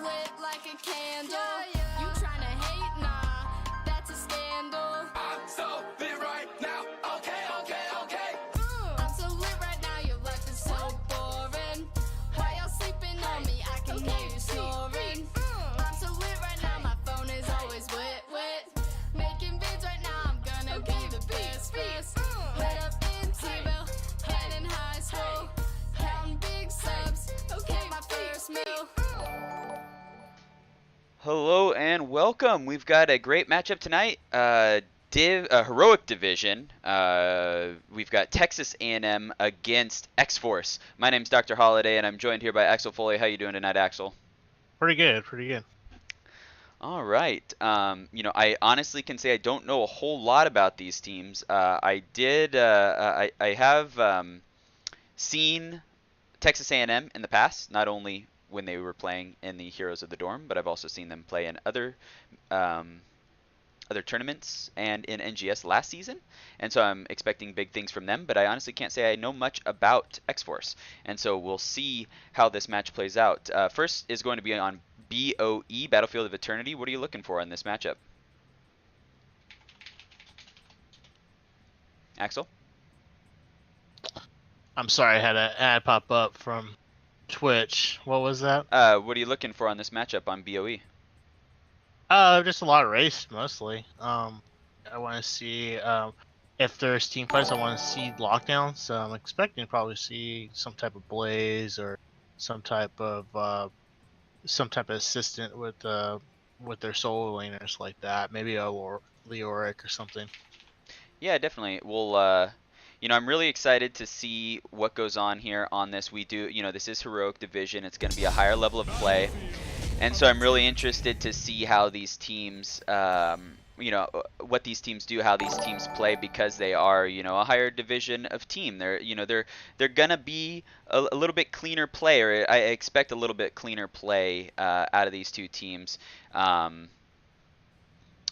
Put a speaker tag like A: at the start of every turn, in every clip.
A: lit like a candle. You tryna hate? Nah, that's a scandal.
B: I'm so lit right now. Okay.
A: I'm so lit right now, your life is so boring. Why y'all sleeping on me? I can hear you snoring. I'm so lit right now, my phone is always wet. Making vids right now, I'm gonna be the best. Lit up in T-Ville, and in high school. Counting big subs, okay, my first meal.
C: Hello and welcome. We've got a great matchup tonight. Heroic Division. We've got Texas A&M against X-Force. My name's Dr. Holiday, and I'm joined here by Axel Foley. How you doing tonight, Axel?
D: Pretty good.
C: All right. I honestly can say I don't know a whole lot about these teams. I have seen Texas A&M in the past, not only when they were playing in the Heroes of the Dorm, but I've also seen them play in other tournaments and in NGS last season, and so I'm expecting big things from them, but I honestly can't say I know much about X-Force, and so we'll see how this match plays out. First is going to be on BOE, Battlefield of Eternity. What are you looking for in this matchup? Axel?
D: I'm sorry, I had an ad pop up from Twitch. What was that?
C: What are you looking for on this matchup on BOE?
D: Just a lot of race mostly. I want to see if there's team fights. I want to see lockdowns. So I'm expecting to probably see some type of Blaze or some type of assistant with their solo laners like that. Maybe a Leoric or something.
C: Yeah, definitely. We'll, I'm really excited to see what goes on here on this. This is Heroic Division. It's going to be a higher level of play. And so I'm really interested to see how these teams, what these teams do, how these teams play, because they are, a higher division of team. They're gonna be a little bit cleaner play, or I expect a little bit cleaner play out of these two teams,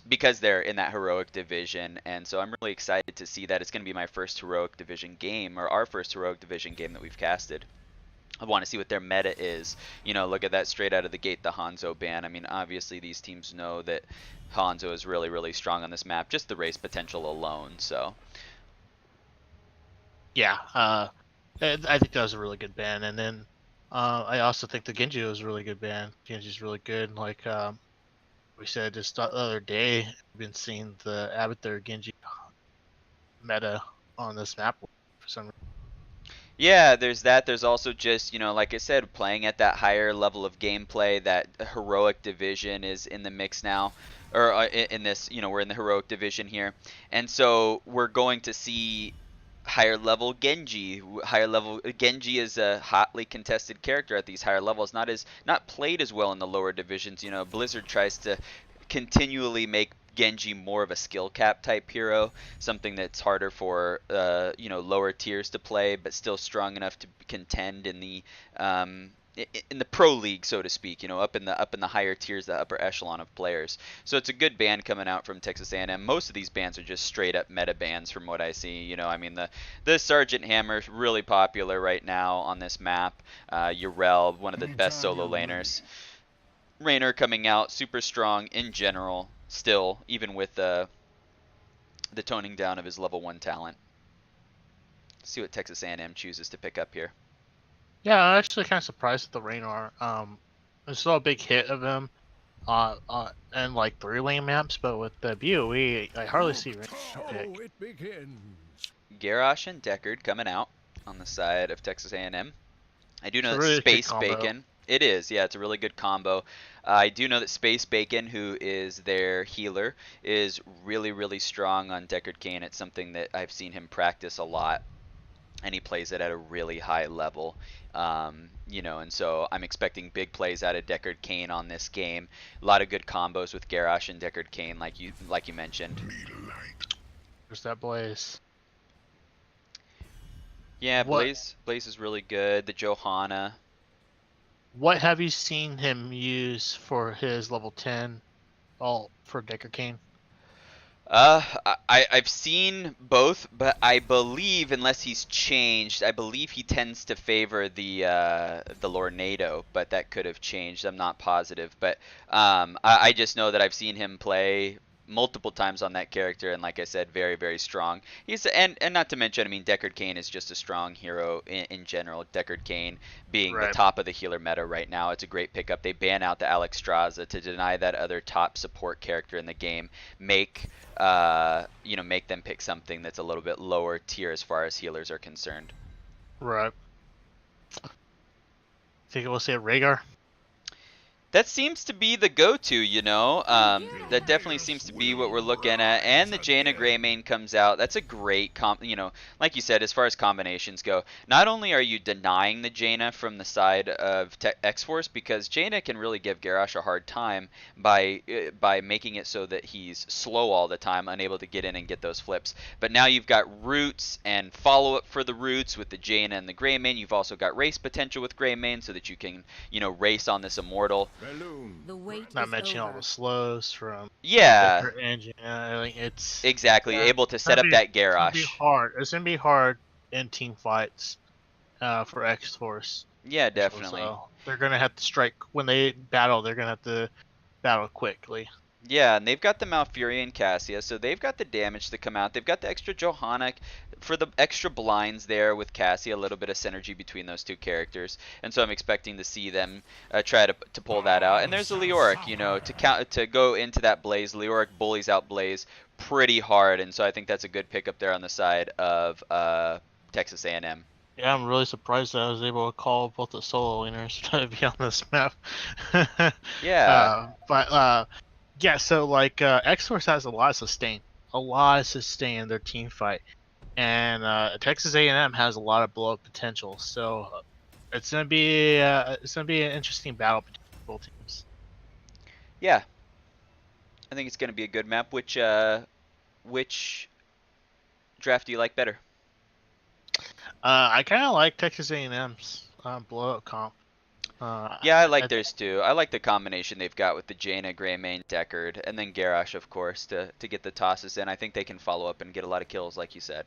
C: because they're in that Heroic Division. And so I'm really excited to see that. It's gonna be my first Heroic Division game, or our first Heroic Division game that we've casted. I want to see what their meta is. Look at that straight out of the gate, the Hanzo ban. I mean, obviously these teams know that Hanzo is really, really strong on this map, just the race potential alone. So,
D: yeah, I think that was a really good ban. And then I also think the Genji was a really good ban. Genji's really good. Like we said just the other day, I've been seeing the Abathur Genji meta on this map for some reason.
C: yeah, there's that. There's also just, like I said, playing at that higher level of gameplay. That Heroic Division is in the mix now, or in this, we're in the Heroic Division here, and so we're going to see higher level Genji. Genji is a hotly contested character at these higher levels. Not played as well in the lower divisions. Blizzard tries to continually make Genji more of a skill cap type hero, something that's harder for lower tiers to play, but still strong enough to contend in the pro league, so to speak. Up in the higher tiers, the upper echelon of players. So it's a good ban coming out from Texas A&M. Most of these bans are just straight up meta bans from what I see. The Sergeant Hammer is really popular right now on this map. Yrel, one of the best solo laners. Raynor coming out super strong in general still, even with the toning down of his level 1 talent. Let's see what Texas A&M chooses to pick up here.
D: Yeah, I'm actually kind of surprised at the Raynor. I saw a big hit of him and like 3-lane maps, but with the BOE, I hardly see Raynor pick.
B: It begins.
C: Garrosh and Deckard coming out on the side of Texas A&M. I do know that
D: really
C: Space Bacon. It is, yeah, it's a really good combo. I do know that Space Bacon, who is their healer, is really, really strong on Deckard Cain. It's something that I've seen him practice a lot, and he plays it at a really high level. And so I'm expecting big plays out of Deckard Cain on this game. A lot of good combos with Garrosh and Deckard Cain, like you mentioned.
D: There's that Blaze.
C: Yeah, Blaze is really good. The Johanna.
D: What have you seen him use for his level 10 ult for Deckard Cain?
C: I've seen both, but I believe, unless he's changed, I believe he tends to favor the Lornado, but that could have changed. I'm not positive, but I just know that I've seen him play multiple times on that character, and like I said, very, very strong. He's and not to mention, I mean, Deckard Cain is just a strong hero in general. Deckard Cain being the
D: Right.
C: top of the healer meta right now, it's a great pickup. They ban out the Alex Straza to deny that other top support character in the game. Make make them pick something that's a little bit lower tier as far as healers are concerned.
D: Right. Think we'll see a Rhaegar?
C: That seems to be the go-to, you know. That definitely seems to be what we're looking at. And the Jaina Greymane comes out. That's a great like you said, as far as combinations go. Not only are you denying the Jaina from the side of X-Force, because Jaina can really give Garrosh a hard time by making it so that he's slow all the time, unable to get in and get those flips. But now you've got roots and follow-up for the roots with the Jaina and the Greymane. You've also got race potential with Greymane so that you can, race on this Immortal.
E: The wait
D: Not
E: is
D: mentioning all
E: over.
D: the slows from
C: Yeah,
D: Deckard and Jaina. Like, it's
C: exactly.
D: Yeah,
C: Able to
D: it's
C: set
D: gonna
C: up
D: be-
C: that
D: It's gonna be
C: Garrosh.
D: hard. It's gonna be hard in team fights for X Force.
C: Yeah, definitely.
D: So they're gonna have to strike when they battle. They're gonna have to battle quickly.
C: Yeah, and they've got the Malfurion Cassia, so they've got the damage to come out. They've got the extra Johanna for the extra blinds there with Cassia, a little bit of synergy between those two characters. And so I'm expecting to see them try to pull that out. And there's the Leoric, to go into that Blaze. Leoric bullies out Blaze pretty hard, and so I think that's a good pickup there on the side of Texas A&M.
D: Yeah, I'm really surprised that I was able to call both the solo winners to be on this map.
C: Yeah.
D: Yeah, so like X Force has a lot of sustain in their team fight, and Texas A&M has a lot of blow up potential. So it's gonna be an interesting battle between both teams.
C: Yeah. I think it's going to be a good map. Which draft do you like better?
D: I kind of like Texas A&M's blow up comp.
C: Yeah, I like theirs too. I like the combination they've got with the Jaina, Greymane, Deckard, and then Garrosh, of course, to get the tosses in. I think they can follow up and get a lot of kills, like you said.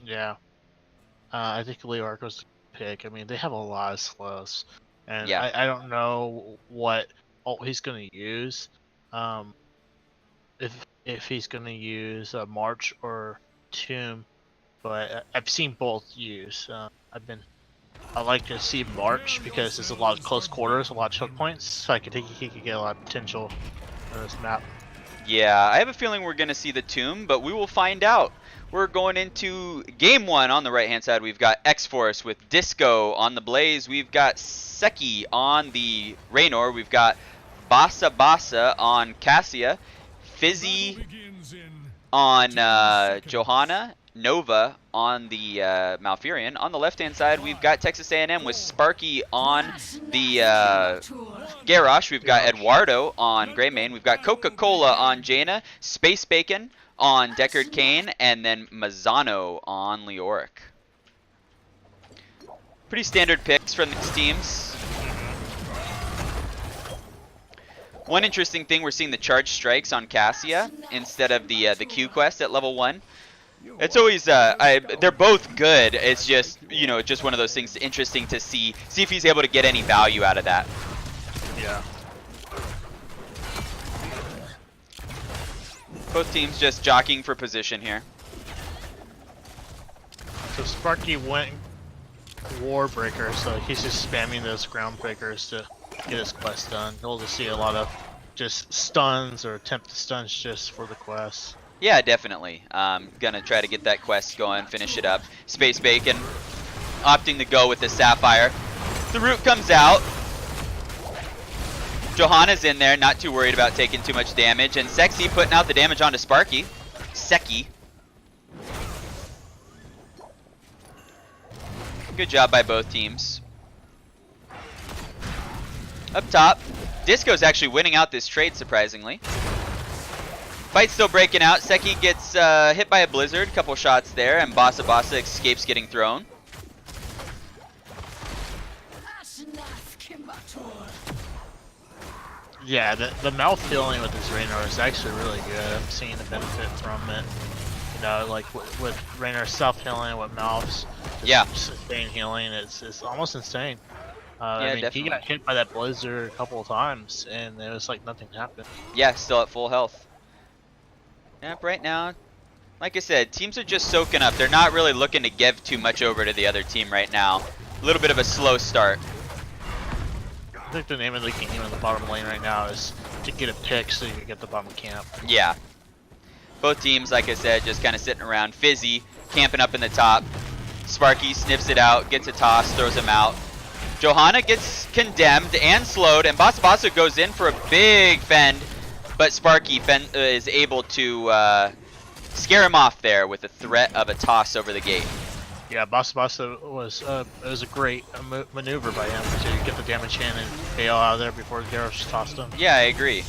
D: Yeah. I think Leoric was the pick. I mean, they have a lot of slows, and
C: Yeah.
D: I don't know what ult he's gonna use. If he's gonna use March or Tomb, but I've seen both use. I like to see March because there's a lot of close quarters, a lot of choke points, so I could think he could get a lot of potential on this map.
C: Yeah, I have a feeling we're going to see the Tomb, but we will find out. We're going into game one. On the right-hand side, we've got X-Force with Disco on the Blaze. We've got Seki on the Raynor. We've got Basa Basa on Cassia. Fizzy on Johanna. Nova on the Malfurion. On the left-hand side, we've got Texas A&M with Sparky on the Garrosh. We've got Eduardo on Greymane. We've got Coca-Cola on Jaina. Space Bacon on Deckard Cain. And then Mazzano on Leoric. Pretty standard picks from these teams. One interesting thing, we're seeing the charge strikes on Cassia instead of the Q quest at level 1. It's always they're both good. It's just just one of those things interesting to see if he's able to get any value out of that.
D: Yeah.
C: Both teams just jockeying for position here.
D: So Sparky went Warbreaker, so he's just spamming those Groundbreakers to get his quest done. You'll just see a lot of just stuns or attempt to stuns just for the quest.
C: Yeah, definitely. Gonna try to get that quest going, finish it up. Space Bacon opting to go with the Sapphire. The root comes out. Johanna's in there, not too worried about taking too much damage. And Sexy putting out the damage onto Sparky. Seki. Good job by both teams. Up top, Disco's actually winning out this trade, surprisingly. Fight's still breaking out. Seki gets hit by a blizzard, couple shots there, and Basa Basa escapes getting thrown.
D: Yeah, the mouth healing with this Raynor is actually really good. I'm seeing the benefit from it. You know, like with Raynor self healing, with mouths,
C: Yeah.
D: sustained healing, it's almost insane.
C: Yeah,
D: I mean,
C: definitely.
D: he got hit by that blizzard a couple of times, and it was like nothing happened.
C: Yeah, still at full health. Yep, right now, like I said, teams are just soaking up. They're not really looking to give too much over to the other team right now. A little bit of a slow start.
D: I think the name of the game in the bottom lane right now is to get a pick so you can get the bottom camp.
C: Yeah. Both teams, like I said, just kind of sitting around. Fizzy camping up in the top. Sparky sniffs it out, gets a toss, throws him out. Johanna gets condemned and slowed, and Basa goes in for a big fend, but Sparky is able to scare him off there with the threat of a toss over the gate.
D: Yeah, Basa was it was a great maneuver by him to get the damage in and bail out of there before Garrosh tossed him.
C: Yeah, I agree.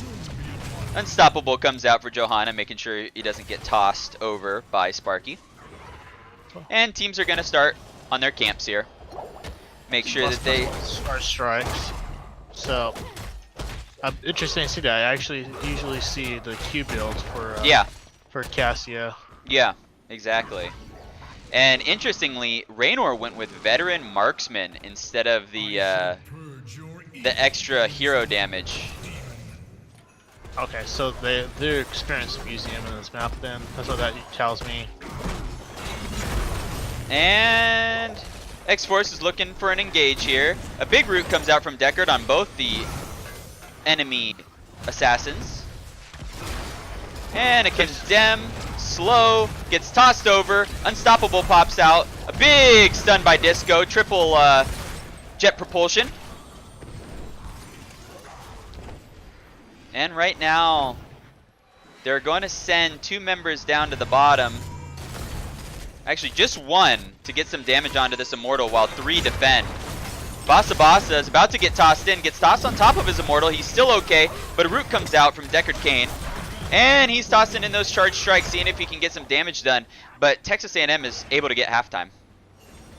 C: Unstoppable comes out for Johanna, making sure he doesn't get tossed over by Sparky. And teams are going to start on their camps here. Make sure that they
D: start strikes. So, interesting to see that. I actually usually see the Q build for for Cassia.
C: Yeah, exactly. And interestingly, Raynor went with veteran marksman instead of the extra hero damage.
D: Okay, so they're experienced of using him in this map then. That's what that tells me.
C: And X-Force is looking for an engage here. A big root comes out from Deckard on both the enemy assassins. And a condemn, slow, gets tossed over. Unstoppable pops out. A big stun by Disco, triple jet propulsion. And right now, they're going to send 2 members down to the bottom. Actually, just 1 to get some damage onto this Immortal while 3 defend. Basa is about to get tossed in, gets tossed on top of his Immortal. He's still okay, but a root comes out from Deckard Cain. And he's tossing in those charge strikes, seeing if he can get some damage done. But Texas A&M is able to get halftime.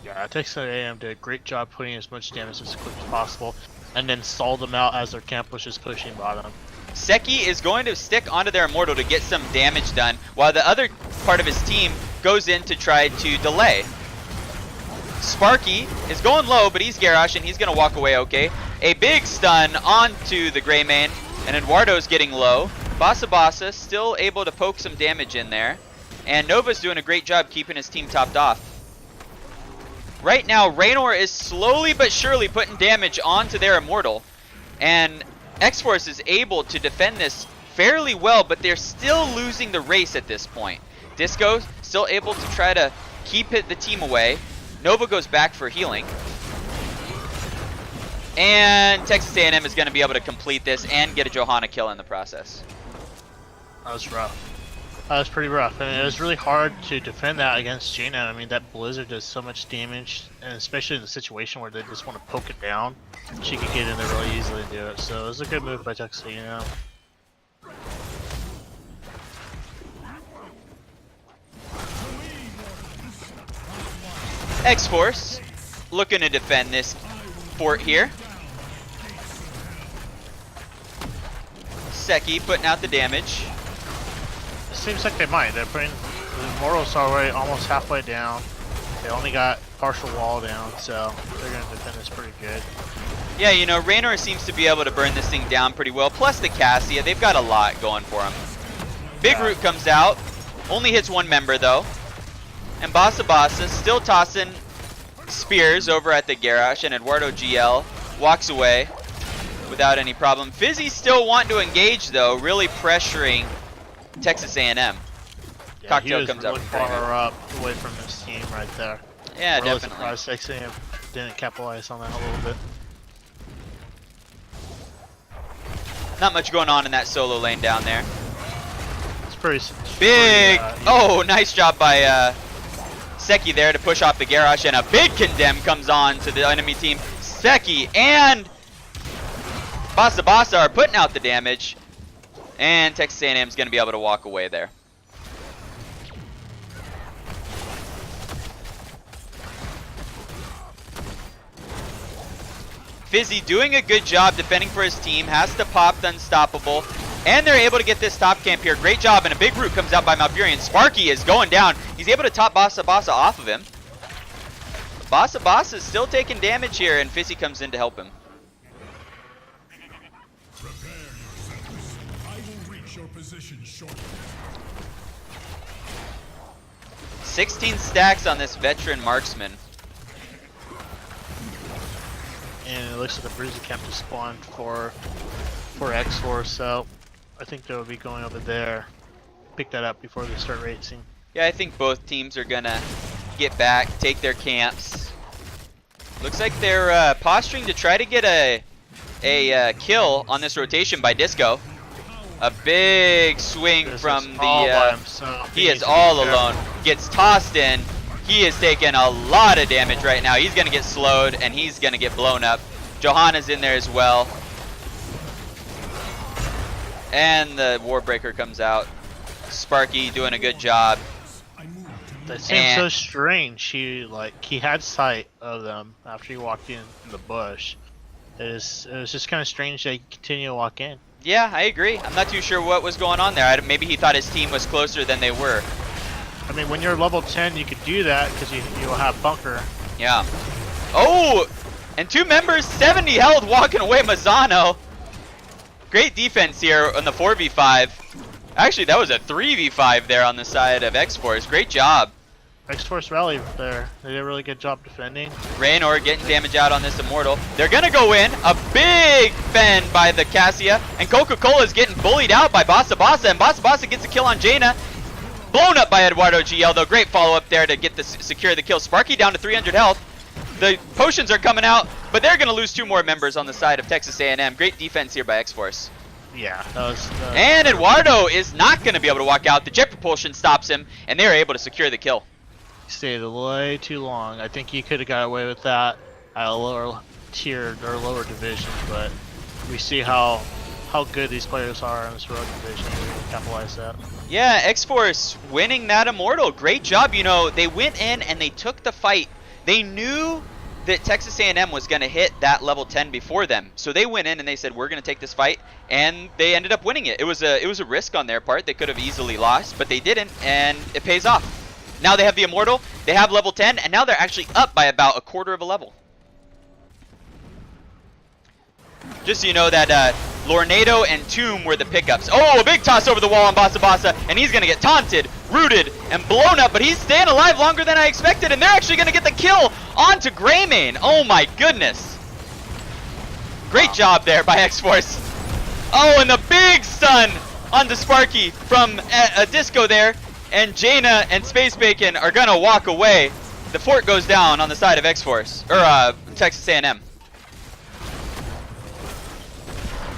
D: Yeah, Texas A&M did a great job putting as much damage as quick as possible, and then stall them out as their camp was just pushing bottom.
C: Seki is going to stick onto their Immortal to get some damage done, while the other part of his team goes in to try to delay. Sparky is going low, but he's Garrosh, and he's going to walk away okay. A big stun onto the Greymane, and Eduardo's getting low. Basa still able to poke some damage in there. And Nova's doing a great job keeping his team topped off. Right now, Raynor is slowly but surely putting damage onto their Immortal. And X-Force is able to defend this fairly well, but they're still losing the race at this point. Disco still able to try to keep the team away. Nova goes back for healing. And Texas A&M is going to be able to complete this and get a Johanna kill in the process.
D: That was rough. That was pretty rough. I mean, it was really hard to defend that against Jaina. I mean, that Blizzard does so much damage, and especially in the situation where they just want to poke it down, she could get in there really easily and do it. So it was a good move by Texas A&M.
C: X-Force looking to defend this fort here. Seki putting out the damage.
D: It seems like they might. They're putting the Immortals already almost halfway down. They only got partial wall down, so they're going to defend this pretty good.
C: Yeah, you know, Raynor seems to be able to burn this thing down pretty well. Plus the Cassia, they've got a lot going for them. Big Root comes out. Only hits 1 member, though. And Basa still tossing spears over at the Garrosh, and Eduardo GL walks away without any problem. Fizzy still wanting to engage, though, really pressuring Texas A&M.
D: Yeah,
C: Cocktail
D: he was
C: comes
D: really
C: up.
D: far up away from his team right there.
C: Yeah,
D: really
C: definitely.
D: surprised Texas A&M didn't capitalize on that a little bit.
C: Not much going on in that solo lane down there.
D: It's pretty
C: Big!
D: easy.
C: Oh, nice job by Seki there to push off the Garrosh, and a big condemn comes on to the enemy team. Seki and Basa are putting out the damage, and Texas A&M is going to be able to walk away there. Fizzy doing a good job defending for his team, has to pop the unstoppable, and they're able to get this top camp here. Great job, and a big root comes out by Malfurion. Sparky is going down. He's able to top Basa Basa off of him. Basa Basa is still taking damage here, and Fizzy comes in to help him.
B: Prepare yourselves. I will reach your position shortly.
C: 16 stacks on this veteran marksman.
D: And it looks like the Bruiser camp just spawned for X-Force, so I think they'll be going over there. Pick that up before they start racing.
C: Yeah, I think both teams are gonna get back, take their camps. Looks like they're posturing to try to get a kill on this rotation by Disco. A big swing
D: This
C: from
D: is all by
C: the.
D: himself.
C: He is
D: needs to be
C: all
D: careful.
C: alone. Gets tossed in. He is taking a lot of damage right now. He's gonna get slowed and he's gonna get blown up. Johanna's in there as well. And the Warbreaker comes out. Sparky doing a good job.
D: That seems
C: And-
D: so strange. He had sight of them after he walked in the bush. It was just kind of strange that he continued to walk in.
C: Yeah, I agree. I'm not too sure what was going on there. Maybe he thought his team was closer than they were.
D: I mean, when you're level 10, you could do that because you'll have bunker.
C: Yeah. Oh! And 2 members, 70 health, walking away. Mazzano. Great defense here on the 4v5. Actually, that was a 3v5 there on the side of X-Force. Great job.
D: X-Force rally there. They did a really good job defending.
C: Raynor getting damage out on this Immortal. They're gonna go in. A big fend by the Cassia. And Coca-Cola is getting bullied out by Basa Basa. And Basa Basa gets a kill on Jaina. Blown up by Eduardo GL, though. Great follow-up there to get the secure the kill. Sparky down to 300 health. The potions are coming out, but they're gonna lose 2 more members on the side of Texas A&M. Great defense here by X-Force.
D: Yeah, that was.
C: And Eduardo is not gonna be able to walk out. The jet propulsion stops him, and they're able to secure the kill.
D: Stayed way too long. I think he could have got away with that at a lower tier or lower division, but we see how good these players are in this road division. We can capitalize that.
C: Yeah, X-Force winning that Immortal. Great job. You know, they went in and they took the fight. They knew that Texas A&M was going to hit that level 10 before them. So they went in and they said, we're going to take this fight. And they ended up winning it. It was a risk on their part. They could have easily lost, but they didn't, and it pays off. Now they have the Immortal, they have level 10, and now they're actually up by about a quarter of a level. Just so you know that Lornado and Tomb were the pickups. Oh, a big toss over the wall on Basa Basa, and he's going to get taunted, rooted, and blown up, but he's staying alive longer than I expected, and they're actually going to get the kill onto Greymane. Oh my goodness. Great job there by X-Force. Oh, and the big stun onto Sparky from a Disco there, and Jaina and Space Bacon are going to walk away. The fort goes down on the side of X-Force, or Texas A&M.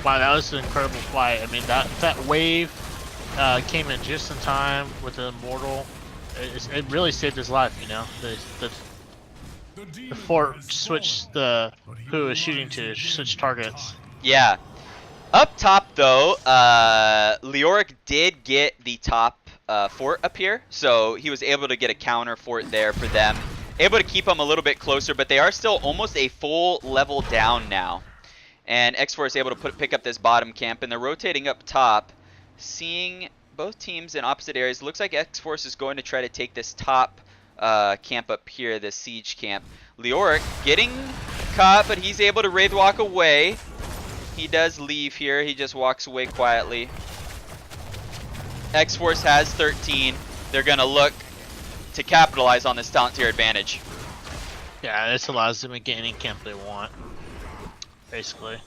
D: Wow, that was an incredible fight. I mean, that wave came in just in time with the Immortal. It really saved his life, you know. The fort switched who it was shooting to, switched targets.
C: Yeah. Up top, though, Leoric did get the top fort up here, so he was able to get a counter fort there for them. Able to keep them a little bit closer, but they are still almost a full level down now. And X-Force able to pick up this bottom camp, and they're rotating up top, seeing both teams in opposite areas. Looks like X-Force is going to try to take this top camp up here, this siege camp. Leoric getting caught, but he's able to wraith walk away. He does leave here. He just walks away quietly. X-Force has 13. They're going to look to capitalize on this talent tier advantage.
D: Yeah, this allows them to get any camp they want, basically.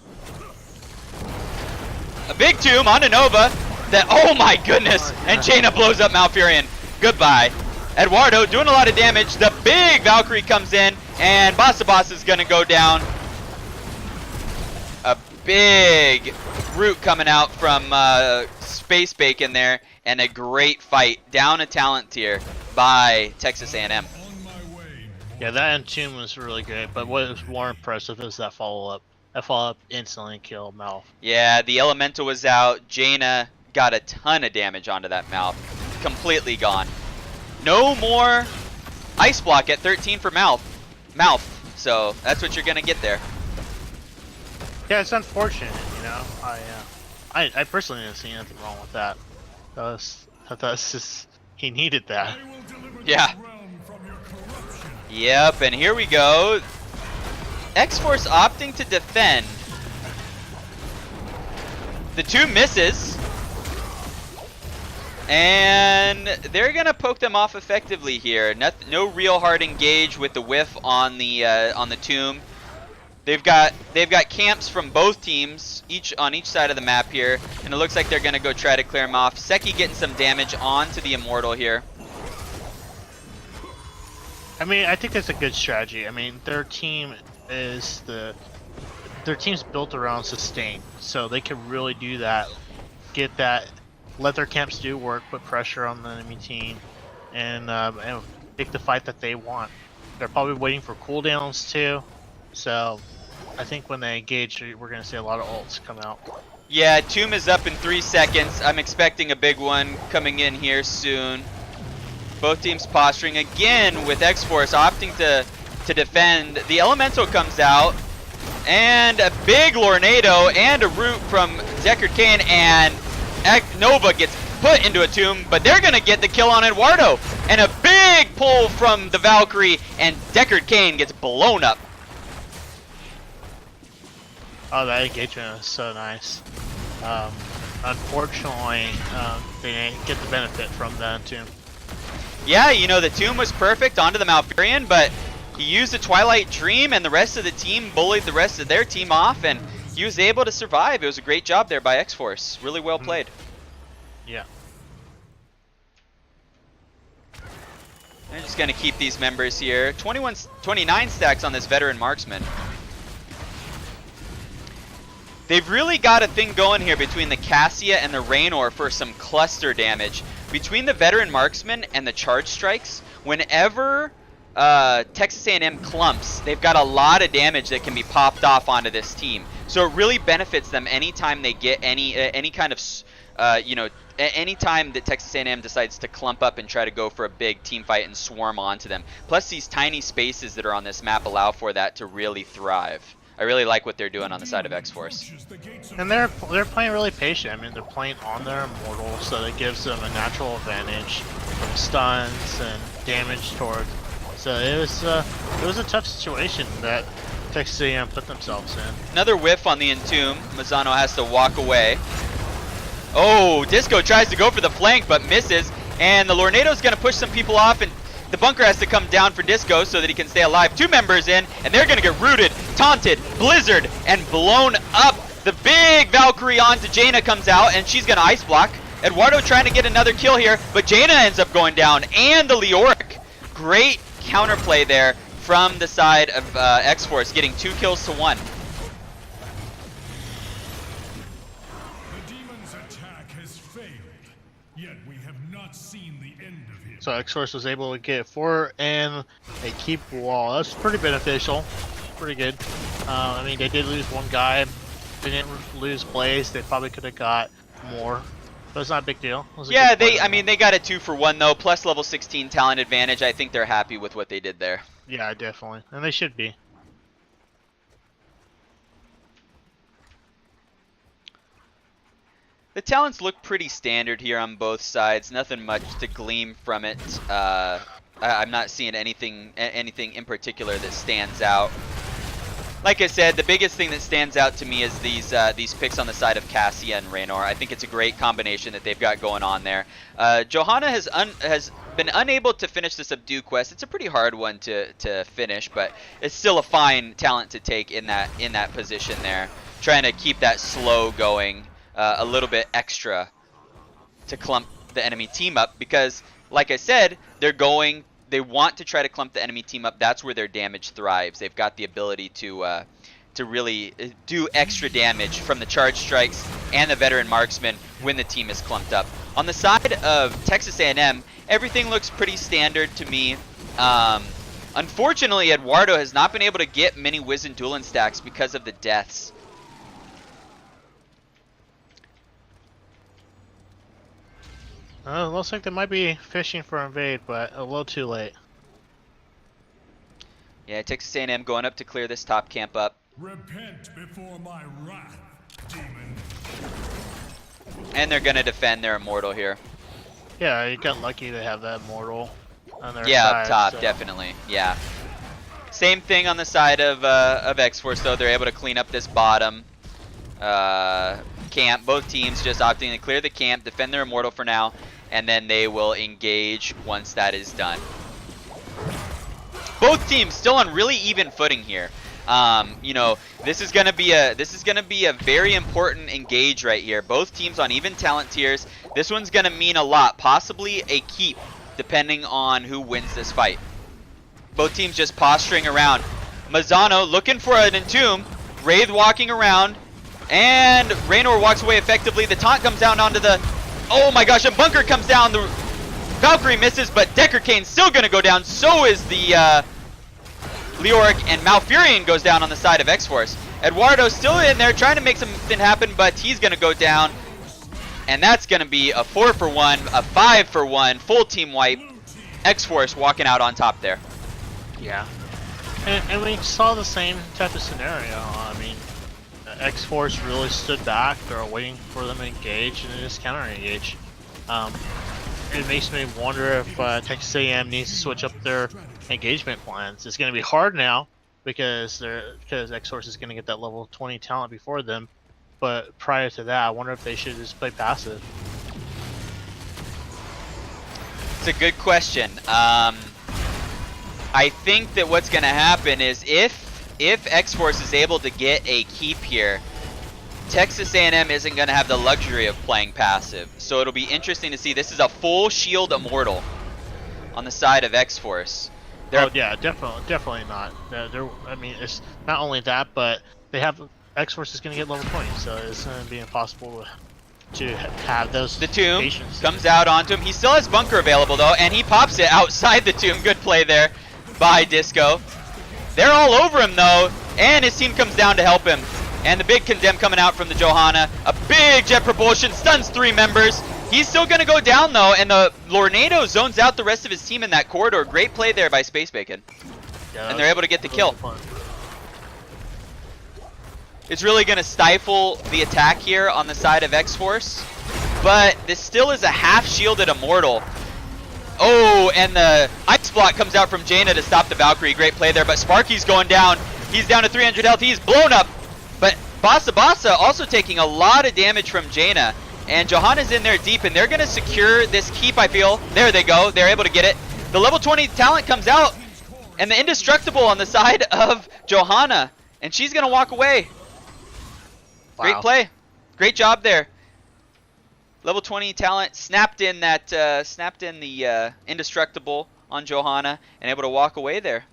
C: A big tomb on Nova. That, oh my goodness! And Jaina blows up Malfurion. Goodbye. Eduardo doing a lot of damage. The big Valkyrie comes in, and Basa Basa is going to go down. A big root coming out from Space Bacon there, and a great fight down a talent tier by Texas A&M.
D: Yeah, that Entomb was really great, but what was more impressive is that follow-up. That follow-up instantly killed Malf.
C: Yeah, the Elemental was out. Jaina got a ton of damage onto that Malf. Completely gone. No more Ice Block at 13 for Malf. So that's what you're going to get there.
D: Yeah, it's unfortunate, you know. I personally didn't see anything wrong with that. I thought it's just he needed that.
B: I will deliver this
C: Yeah.
B: realm from your corruption.
C: Yep, and here we go. X-Force opting to defend. The 2 misses. And they're gonna poke them off effectively here. No real hard engage with the whiff on the tomb. They've got camps from both teams, on each side of the map here, and it looks like they're gonna go try to clear them off. Seki getting some damage onto the Immortal here.
D: I mean, I think that's a good strategy. I mean, their team's built around sustain, so they can really do that. Get that, let their camps do work, put pressure on the enemy team, and pick the fight that they want. They're probably waiting for cooldowns too, so I think when they engage, we're gonna see a lot of ults come out.
C: Yeah, Tomb is up in 3 seconds. I'm expecting a big one coming in here soon. Both teams posturing again with X-Force opting to defend. The Elemental comes out, and a big Lornado and a root from Deckard Cain, and Nova gets put into a tomb, but they're gonna get the kill on Eduardo, and a big pull from the Valkyrie, and Deckard Cain gets blown up.
D: Oh, that engagement was so nice. Unfortunately, they didn't get the benefit from that tomb.
C: Yeah, you know, the tomb was perfect onto the Malfurion, but he used a Twilight Dream, and the rest of the team bullied the rest of their team off, and he was able to survive. It was a great job there by X-Force. Really well played.
D: Yeah.
C: They're just going to keep these members here. 29 stacks on this Veteran Marksman. They've really got a thing going here between the Cassia and the Raynor for some cluster damage. Between the Veteran Marksman and the Charge Strikes, whenever Texas A&M clumps, they've got a lot of damage that can be popped off onto this team. So it really benefits them anytime they get any kind of, anytime that Texas A&M decides to clump up and try to go for a big team fight and swarm onto them. Plus these tiny spaces that are on this map allow for that to really thrive. I really like what they're doing on the side of X-Force.
D: And they're playing really patient. I mean, they're playing on their Immortal, so that gives them a natural advantage from stuns and damage toward. So it was a tough situation that Texas A&M put themselves in.
C: Another whiff on the Entomb. Mazzano has to walk away. Oh, Disco tries to go for the flank but misses, and the Lornado's going to push some people off, and the bunker has to come down for Disco so that he can stay alive. 2 members in, and they're going to get rooted, taunted, blizzard, and blown up. The big Valkyrie onto Jaina comes out, and she's going to ice block. Eduardo trying to get another kill here, but Jaina ends up going down, and the Leoric. Great counterplay there from the side of X-Force, getting 2 kills to 1.
B: The demon's attack has failed, yet we have not seen the end of him.
D: So X-Force was able to get 4 and a keep wall. That's pretty beneficial. Pretty good. I mean, they did lose 1 guy. They didn't lose Blaze. They probably could have got more. But it's not a big deal.
C: Yeah, they got a 2 for 1 though, plus level 16 talent advantage. I think they're happy with what they did there.
D: Yeah, definitely. And they should be.
C: The talents look pretty standard here on both sides. Nothing much to glean from it. I'm not seeing anything in particular that stands out. Like I said, the biggest thing that stands out to me is these picks on the side of Cassia and Raynor. I think it's a great combination that they've got going on there. Johanna has been unable to finish the Subdue quest. It's a pretty hard one to finish, but it's still a fine talent to take in that position there. Trying to keep that slow going a little bit extra to clump the enemy team up, because like I said, they want to try to clump the enemy team up. That's where their damage thrives. They've got the ability to really do extra damage from the charge strikes and the veteran marksman when the team is clumped up. On the side of Texas A&M, everything looks pretty standard to me. Unfortunately, Eduardo has not been able to get many Wiz and Duelan stacks because of the deaths.
D: Looks like they might be fishing for invade, but a little too late.
C: Yeah, Texas A&M going up to clear this top camp up.
B: Repent before my wrath, demon.
C: And they're gonna defend their immortal here.
D: Yeah, you got lucky to have that immortal on their
C: Yeah,
D: side.
C: up top,
D: so-
C: definitely. Yeah. Same thing on the side of X-Force though. They're able to clean up this bottom camp. Both teams just opting to clear the camp, defend their immortal for now, and then they will engage once that is done. Both teams still on really even footing here. You know, this is gonna be a very important engage right here. Both teams on even talent tiers. This one's gonna mean a lot, possibly a keep, depending on who wins this fight. Both teams just posturing around. Mazzano looking for an entomb. Wraith walking around, and Raynor walks away effectively. The taunt comes down onto the. Oh my gosh! A bunker comes down. The Valkyrie misses, but Decker Kane's still gonna go down. So is the. Leoric, and Malfurion goes down on the side of X-Force. Eduardo's still in there trying to make something happen, but he's going to go down. And that's going to be a 4-for-1, a 5-for-1, full team wipe. X-Force walking out on top there.
D: Yeah. And we saw the same type of scenario. I mean, X-Force really stood back. They were waiting for them to engage and then just counter-engage. It makes me wonder if Texas A&M needs to switch up their engagement plans. It's going to be hard now because X-Force is going to get that level 20 talent before them. But prior to that, I wonder if they should just play passive.
C: It's a good question. I think that what's going to happen is if X-Force is able to get a keep here, Texas A&M isn't going to have the luxury of playing passive. So it'll be interesting to see. This is a full shield immortal on the side of X-Force.
D: Oh yeah, definitely not. I mean, it's not only that, but they have X-Force is going to get level 20, so it's going to be impossible to have those.
C: The tomb
D: patients.
C: comes out onto him. He still has bunker available though, and he pops it outside the tomb. Good play there by Disco. They're all over him though, and his team comes down to help him. And the big condemn coming out from the Johanna. A big jet propulsion, stuns 3 members. He's still going to go down though, and the Lornado zones out the rest of his team in that corridor. Great play there by Space Bacon.
D: Yeah,
C: And they're able to get the
D: really
C: kill.
D: fun.
C: It's really going to stifle the attack here on the side of X-Force. But this still is a half-shielded Immortal. Oh, and the Ice Block comes out from Jaina to stop the Valkyrie. Great play there, but Sparky's going down. He's down to 300 health. He's blown up. But Basa also taking a lot of damage from Jaina. And Johanna's in there deep, and they're going to secure this keep, I feel. There they go. They're able to get it. The level 20 talent comes out, and the Indestructible on the side of Johanna. And she's going to walk away.
D: Wow.
C: Great play. Great job there. Level 20 talent snapped in the Indestructible on Johanna and able to walk away there.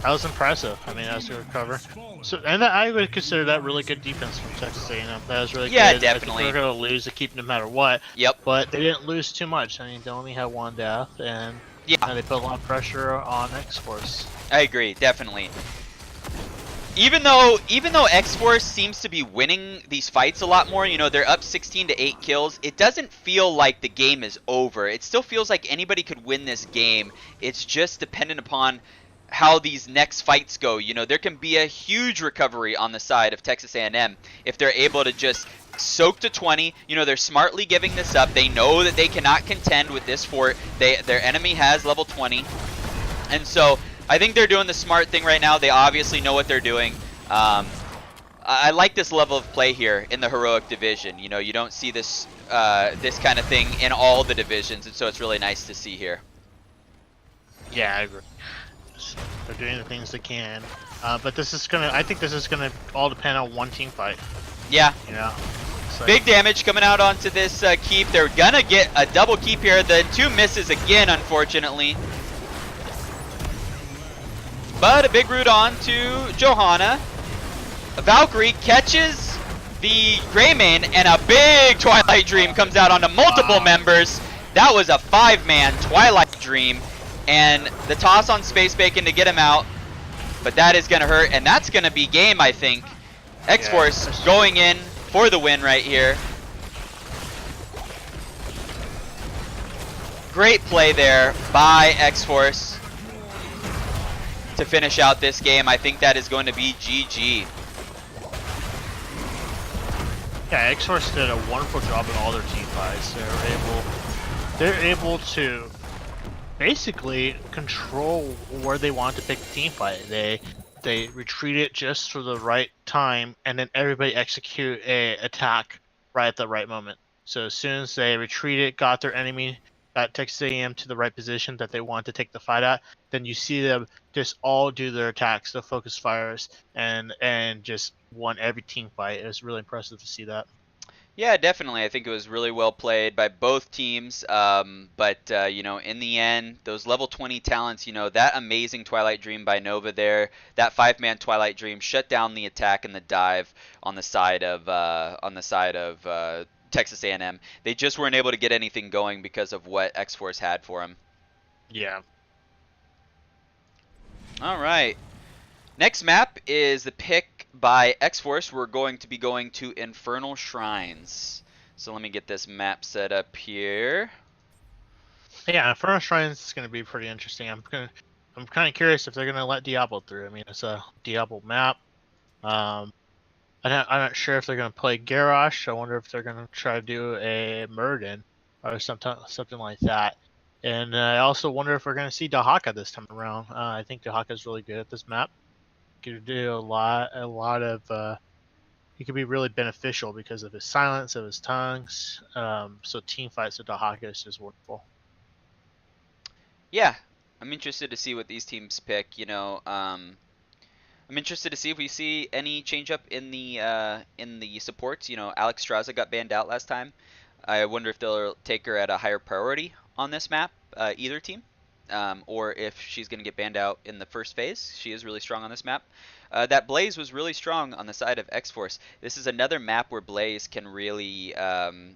D: That was impressive. I mean, that was a good cover. So, and I would consider that really good defense from Texas A&M. That was really
C: Yeah,
D: good.
C: definitely.
D: They're going to lose to keep no matter what.
C: Yep.
D: But they didn't lose too much. I mean, they only had 1 death, and
C: Yeah.
D: they put a lot of pressure on X-Force.
C: I agree, definitely. Even though X-Force seems to be winning these fights a lot more, you know, they're up 16 to 8 kills, it doesn't feel like the game is over. It still feels like anybody could win this game. It's just dependent upon how these next fights go. You know, there can be a huge recovery on the side of Texas A&M if they're able to just soak to 20. You know, they're smartly giving this up. They know that they cannot contend with this fort. Their enemy has level 20. And so I think they're doing the smart thing right now. They obviously know what they're doing. I like this level of play here in the Heroic Division. You know, you don't see this this kind of thing in all the divisions, and so it's really nice to see here.
D: Yeah, I agree. They're doing the things they can. But this is I think this is gonna all depend on one team fight.
C: Yeah.
D: You know? It's like,
C: Big damage coming out onto this keep. They're gonna get a double keep here. The 2 misses again, unfortunately. But a big root on to Johanna. Valkyrie catches the Greymane, and a big Twilight Dream comes out onto multiple members. That was a 5-man Twilight Dream. And the toss on Space Bacon to get him out. But that is going to hurt, and that's going to be game, I think. X-Force going in for the win right here. Great play there by X-Force to finish out this game. I think that is going to be GG.
D: Yeah, X-Force did a wonderful job in all their team fights. They're able to basically control where they want to pick the team fight. They retreat it just for the right time, and then everybody execute a attack right at the right moment. So as soon as they retreat it, got their enemy, got Texas A&M to the right position that they want to take the fight at, then you see them just all do their attacks, the focus fires, and just won every team fight. It was really impressive to see that.
C: Yeah, definitely. I think it was really well played by both teams. But you know, in the end, those level 20 talents, you know, that amazing Twilight Dream by Nova there, that 5-man Twilight Dream shut down the attack and the dive on the side of Texas A&M. They just weren't able to get anything going because of what X-Force had for them.
D: Yeah.
C: All right. Next map is the pick by X-Force. We're going to be going to Infernal Shrines. So let me get this map set up here.
D: Yeah, Inferno Shrines is going to be pretty interesting. I'm kind of curious if they're going to let Diablo through. I mean, it's a Diablo map. I'm not sure if they're going to play Garrosh. I wonder if they're going to try to do a Murden or something like that. And I also wonder if we're going to see Dahaka this time around. I think Dahaka is really good at this map. Could do a lot of. He could be really beneficial because of his silence, of his tongues. So team fights with Dahaka is just wonderful.
C: Yeah, I'm interested to see what these teams pick. You know, I'm interested to see if we see any change up in the supports. You know, Alex Straza got banned out last time. I wonder if they'll take her at a higher priority on this map, either team. Or if she's going to get banned out in the first phase. She is really strong on this map. That Blaze was really strong on the side of X-Force. This is another map where Blaze can really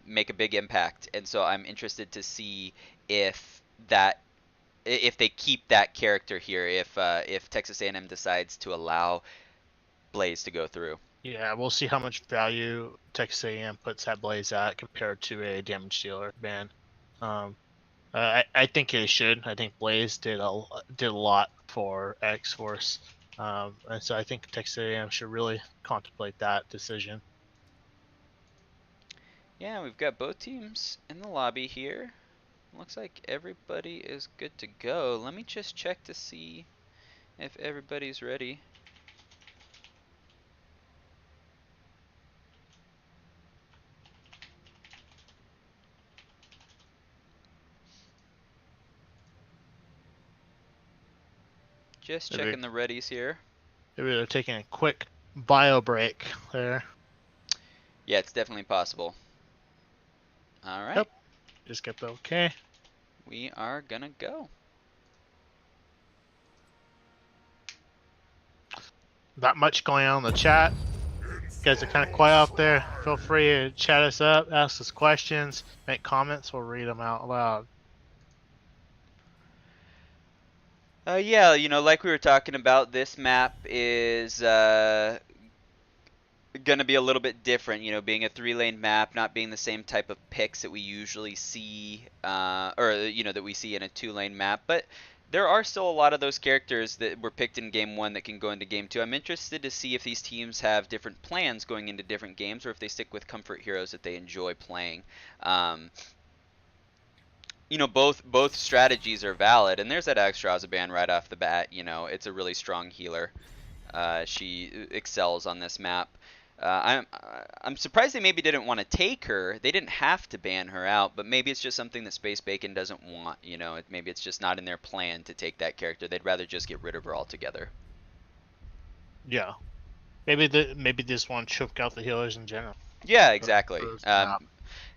C: make a big impact, and so I'm interested to see if they keep that character here, if Texas A&M decides to allow Blaze to go through.
D: Yeah, we'll see how much value Texas A&M puts that Blaze at compared to a damage dealer ban. I think it should. I think Blaze did a lot for X-Force, and so I think Texas A&M should really contemplate that decision.
C: Yeah, we've got both teams in the lobby here. Looks like everybody is good to go. Let me just check to see if everybody's ready. Just checking the readies here.
D: Maybe they're taking a quick bio break there.
C: Yeah, it's definitely possible. All right.
D: Yep. Just get the okay.
C: We are gonna go.
D: Not much going on in the chat. You guys are kind of quiet out there. Feel free to chat us up, ask us questions, make comments. We'll read them out loud.
C: Yeah, you know, like we were talking about, this map is gonna be a little bit different. You know, being a 3-lane map, not being the same type of picks that we usually see, or you know, that we see in a 2-lane map. But there are still a lot of those characters that were picked in game 1 that can go into game 2. I'm interested to see if these teams have different plans going into different games, or if they stick with comfort heroes that they enjoy playing. You know, both strategies are valid, and there's that Extraza ban right off the bat. You know, it's a really strong healer. She excels on this map. I'm surprised they maybe didn't want to take her. They didn't have to ban her out, but maybe it's just something that Space Bacon doesn't want. You know, maybe it's just not in their plan to take that character. They'd rather just get rid of her altogether.
D: Yeah, maybe they just want to choke out the healers in general.
C: Yeah, exactly.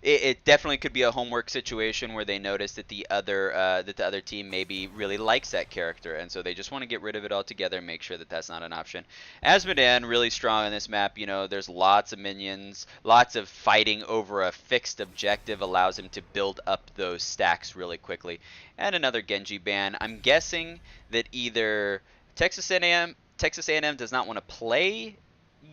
C: It definitely could be a homework situation where they notice that the other team maybe really likes that character, and so they just want to get rid of it altogether and make sure that that's not an option. Asmodan really strong on this map. You know, there's lots of minions, lots of fighting over a fixed objective allows him to build up those stacks really quickly. And another Genji ban. I'm guessing that either Texas A&M does not want to play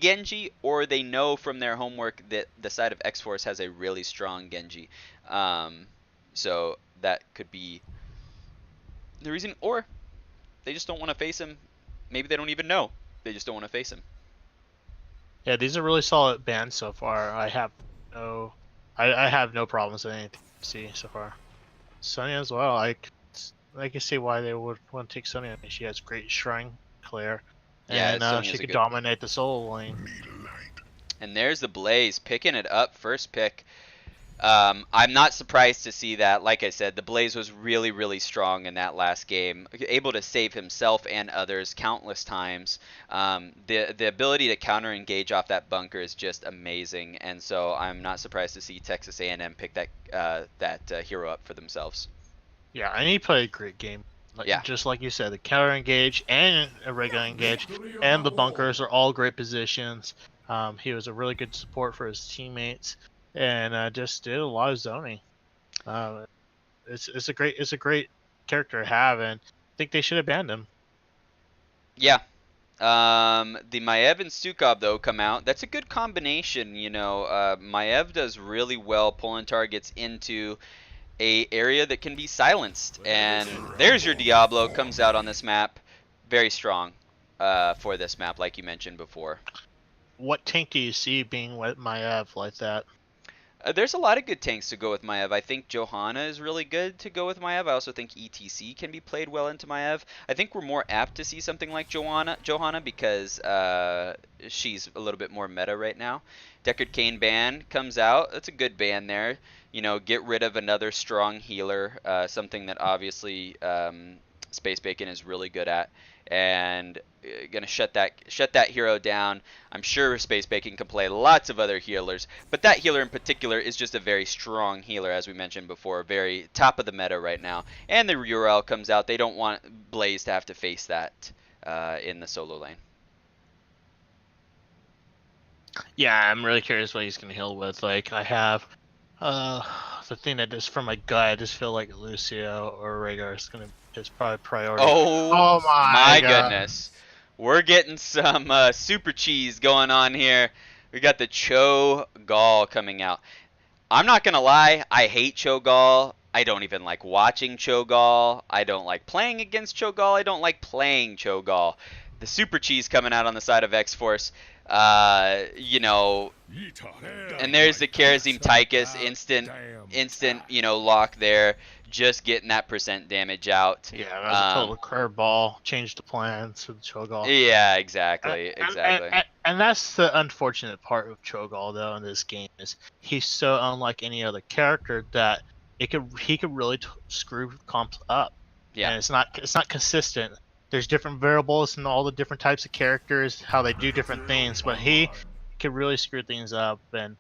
C: Genji, or they know from their homework that the side of X-Force has a really strong Genji. So that could be the reason, or they just don't want to face him maybe they don't even know. They just don't want to face him.
D: Yeah, these are really solid bans so far. I have no problems with anything I see so far. Sonya as well. I can see why they would want to take Sonya. I mean, she has great Shrine Clear,
C: Yeah,
D: and
C: Sonya's
D: she
C: a
D: could
C: good-
D: dominate the solo lane.
C: And there's the Blaze picking it up, first pick. I'm not surprised to see that. Like I said, the Blaze was really, really strong in that last game, able to save himself and others countless times. The ability to counter engage off that bunker is just amazing, and so I'm not surprised to see Texas A&M pick that hero up for themselves.
D: Yeah, and he played a great game.
C: Yeah.
D: Just like you said, the counter engage and a regular engage, and the bunkers are all great positions. He was a really good support for his teammates, and just did a lot of zoning. It's a great character to have, and I think they should have banned him.
C: Yeah. The Maev and Stukov though come out. That's a good combination, you know. Maev does really well pulling targets into a area that can be silenced, and there's your Diablo, comes out on this map, very strong for this map, like you mentioned before.
D: What tank do you see being with Maev like that?
C: There's a lot of good tanks to go with Maev. I think Johanna is really good to go with Maev. I also think ETC can be played well into Maev. I think we're more apt to see something like Johanna because she's a little bit more meta right now. Deckard Cain ban comes out. That's a good ban there. You know, get rid of another strong healer, something that obviously Space Bacon is really good at, and gonna shut that hero down. I'm sure Space Bacon can play lots of other healers, but that healer in particular is just a very strong healer, as we mentioned before, very top of the meta right now. And the URL comes out. They don't want Blaze to have to face that in the solo lane.
D: Yeah, I'm really curious what he's gonna heal with. Like, I have the thing that just from my gut, I just feel like Lucio or Rhaegar is probably priority.
C: Oh
D: my
C: goodness. We're getting some super cheese going on here. We got the Cho'Gall coming out. I'm not gonna lie, I hate Cho'Gall. I don't even like watching Cho'Gall. I don't like playing against Cho'Gall. I don't like playing Cho'Gall. The super cheese coming out on the side of X-Force. You know, and there's the Karazim Tychus instant, you know, lock there, just getting that % damage out.
D: Yeah, that was a total curveball. Changed the plans for the Cho'Gall.
C: Yeah, exactly.
D: And that's the unfortunate part of Cho'Gall though in this game is he's so unlike any other character that he could really screw comps up.
C: Yeah,
D: and it's not consistent. There's different variables in all the different types of characters, how they do different things, but he could really screw things up. And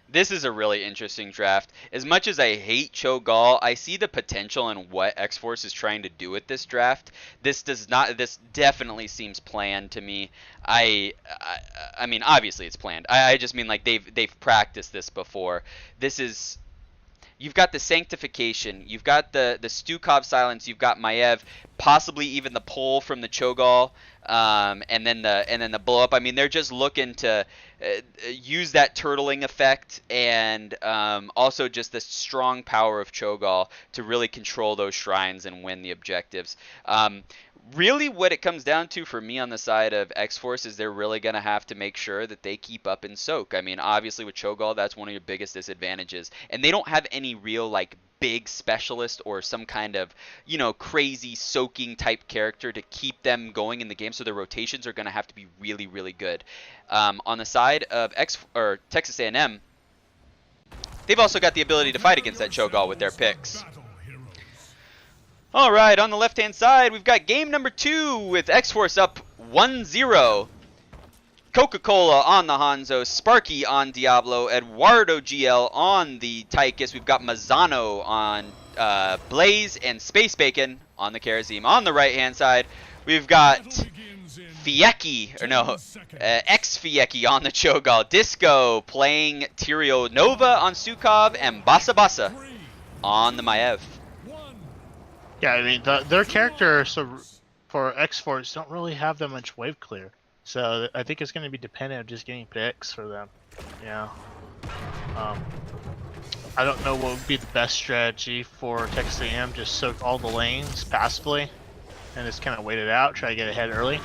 C: this is a really interesting draft. As much as I hate Cho'Gall, I see the potential in what X-Force is trying to do with this draft. This definitely seems planned to me. I mean, obviously it's planned. I just mean like they've practiced this before. This is, you've got the Sanctification, you've got the Stukov Silence, you've got Maev, possibly even the pull from the Cho'Gall, and then the blow up. I mean, they're just looking to use that turtling effect, and also just the strong power of Cho'Gall to really control those shrines and win the objectives. Really what it comes down to for me on the side of X-Force is they're really going to have to make sure that they keep up in soak. I mean, obviously with Cho'Gall, that's one of your biggest disadvantages. And they don't have any real, like, big specialist or some kind of, you know, crazy soaking type character to keep them going in the game. So their rotations are going to have to be really, really good. On the side of Texas A&M, they've also got the ability to fight against that Cho'Gall with their picks. Alright, on the left-hand side, we've got game number 2 with X-Force up 1-0. Coca-Cola on the Hanzo, Sparky on Diablo, Eduardo GL on the Tychus. We've got Mazzano on Blaze, and Space Bacon on the Karazim. On the right-hand side, we've got Fiecki, or no, X-Fiecki on the Cho'Gall. Disco playing Tyrio Nova on Stukov, and Basa Basa on the Maev.
D: yeah, I mean their characters for X-Force don't really have that much wave clear, so I think it's going to be dependent on just getting picks for them. Yeah. I don't know what would be the best strategy for Texas A&M. Just soak all the lanes passively. and just kind of wait it out, try to get ahead early.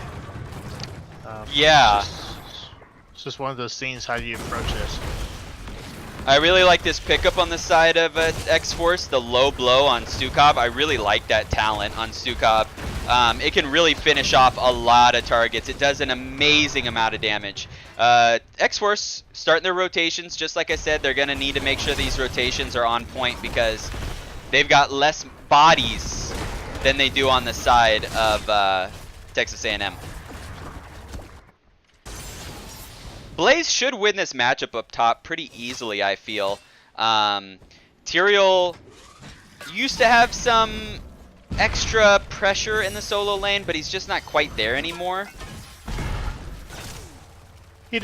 C: Yeah.
D: It's just one of those things. How do you approach this?
C: I really like this pickup on the side of X-Force, the low blow on Stukov. I really like that talent on Stukov. It can really finish off a lot of targets. It does an amazing amount of damage. X-Force starting their rotations. Just like I said, they're going to need to make sure these rotations are on point because they've got less bodies than they do on the side of Texas A&M. Blaze should win this matchup up top pretty easily, I feel. Tyrael used to have some extra pressure in the solo lane, but he's just not quite there anymore.
D: He could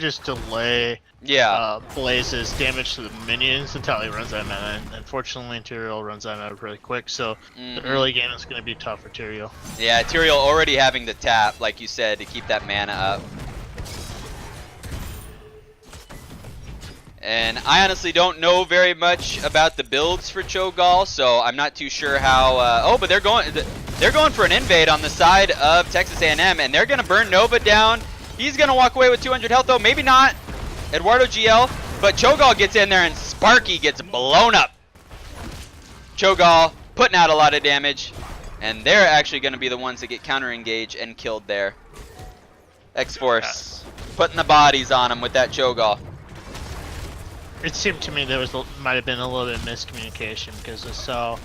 D: just delay Blaze's damage to the minions until he runs out of mana. And unfortunately, Tyrael runs out of mana really quick, so the early game is going to be tough for Tyrael.
C: Yeah, Tyrael already having to tap, like you said, to keep that mana up. And I honestly don't know very much about the builds for Cho'Gall, so I'm not too sure how. Oh, but they're going for an invade on the side of Texas A&M, and they're gonna burn Nova down. He's gonna walk away with 200 health though, maybe not. Eduardo GL, but Cho'Gall gets in there and Sparky gets blown up. Cho'Gall putting out a lot of damage, and they're actually gonna be the ones that get counter engaged and killed there. X-Force putting the bodies on him with that Cho'Gall.
D: It seemed to me there might have been a little bit of miscommunication because I saw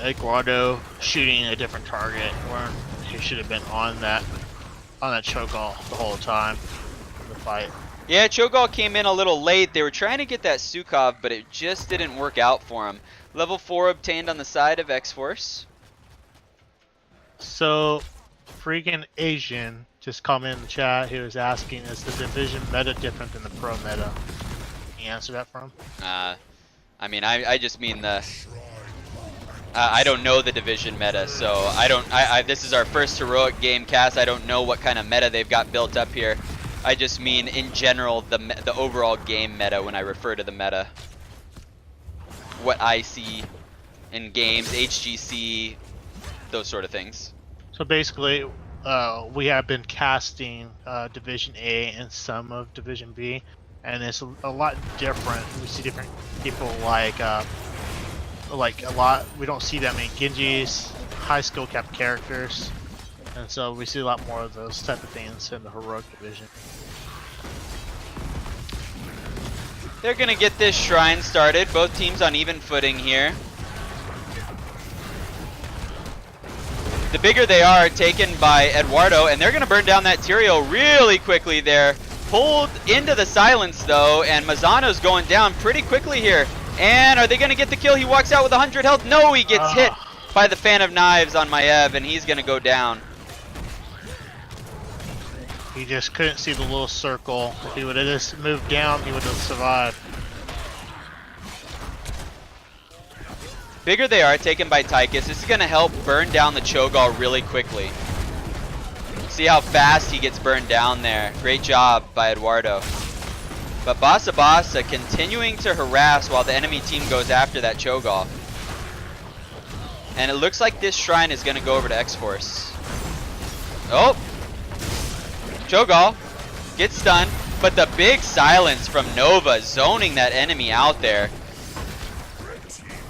D: Eduardo shooting a different target where he should have been on that Cho'Gall the whole time in the fight.
C: Yeah, Cho'Gall came in a little late. They were trying to get that Stukov, but it just didn't work out for him. Level 4 obtained on the side of X-Force.
D: So, freaking Asian just commented in the chat. He was asking, is the division meta different than the pro meta? Can you answer that for him?
C: I mean, I just mean the. I don't know the division meta, so I don't. This is our first heroic game cast. I don't know what kind of meta they've got built up here. I just mean in general the overall game meta when I refer to the meta. What I see in games, HGC, those sort of things.
D: So basically, we have been casting Division A and some of Division B, and it's a lot different. We see different people like a lot. We don't see that many Genjis, high skill cap characters, and so we see a lot more of those type of things in the heroic division.
C: They're gonna get this shrine started. Both teams on even footing here. The bigger they are, taken by Eduardo, and they're gonna burn down that Tyrael really quickly there. Pulled into the silence though, and Mazzano's going down pretty quickly here. And are they gonna get the kill? He walks out with 100 health. No, he gets hit by the Fan of Knives on Maiev, and he's gonna go down.
D: He just couldn't see the little circle. If he would have just moved down, he would have survived.
C: Bigger they are, taken by Tychus. This is gonna help burn down the Cho'Gall really quickly. See how fast he gets burned down there. Great job by Eduardo. But Basa Basa continuing to harass while the enemy team goes after that Cho'Gall. And it looks like this shrine is gonna go over to X-Force. Oh! Cho'Gall gets stunned, but the big silence from Nova zoning that enemy out there.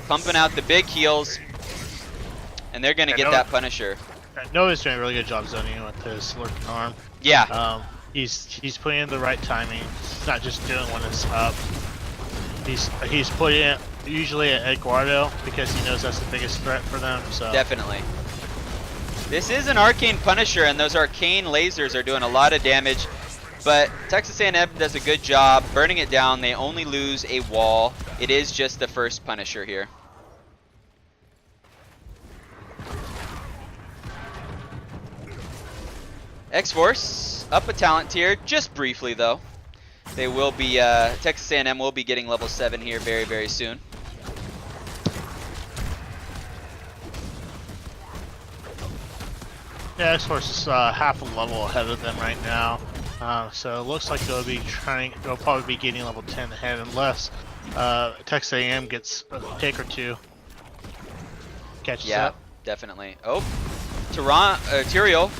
C: Pumping out the big heals, and they're gonna get that Punisher.
D: Nova's doing a really good job zoning with his lurking arm.
C: Yeah.
D: He's putting in the right timing. He's not just doing when it's up. He's putting it usually at Eduardo because he knows that's the biggest threat for them. So
C: definitely. This is an arcane Punisher, and those arcane lasers are doing a lot of damage. But Texas A&M does a good job burning it down. They only lose a wall. It is just the first Punisher here. X-Force up a talent tier, just briefly though. They will be, Texas A&M will be getting level 7 here very, very soon.
D: yeah, X-Force is half a level ahead of them right now. So it looks like they'll probably be getting level 10 ahead unless Texas A&M gets a pick or two. Catches up.
C: Definitely. Oh, Tyrael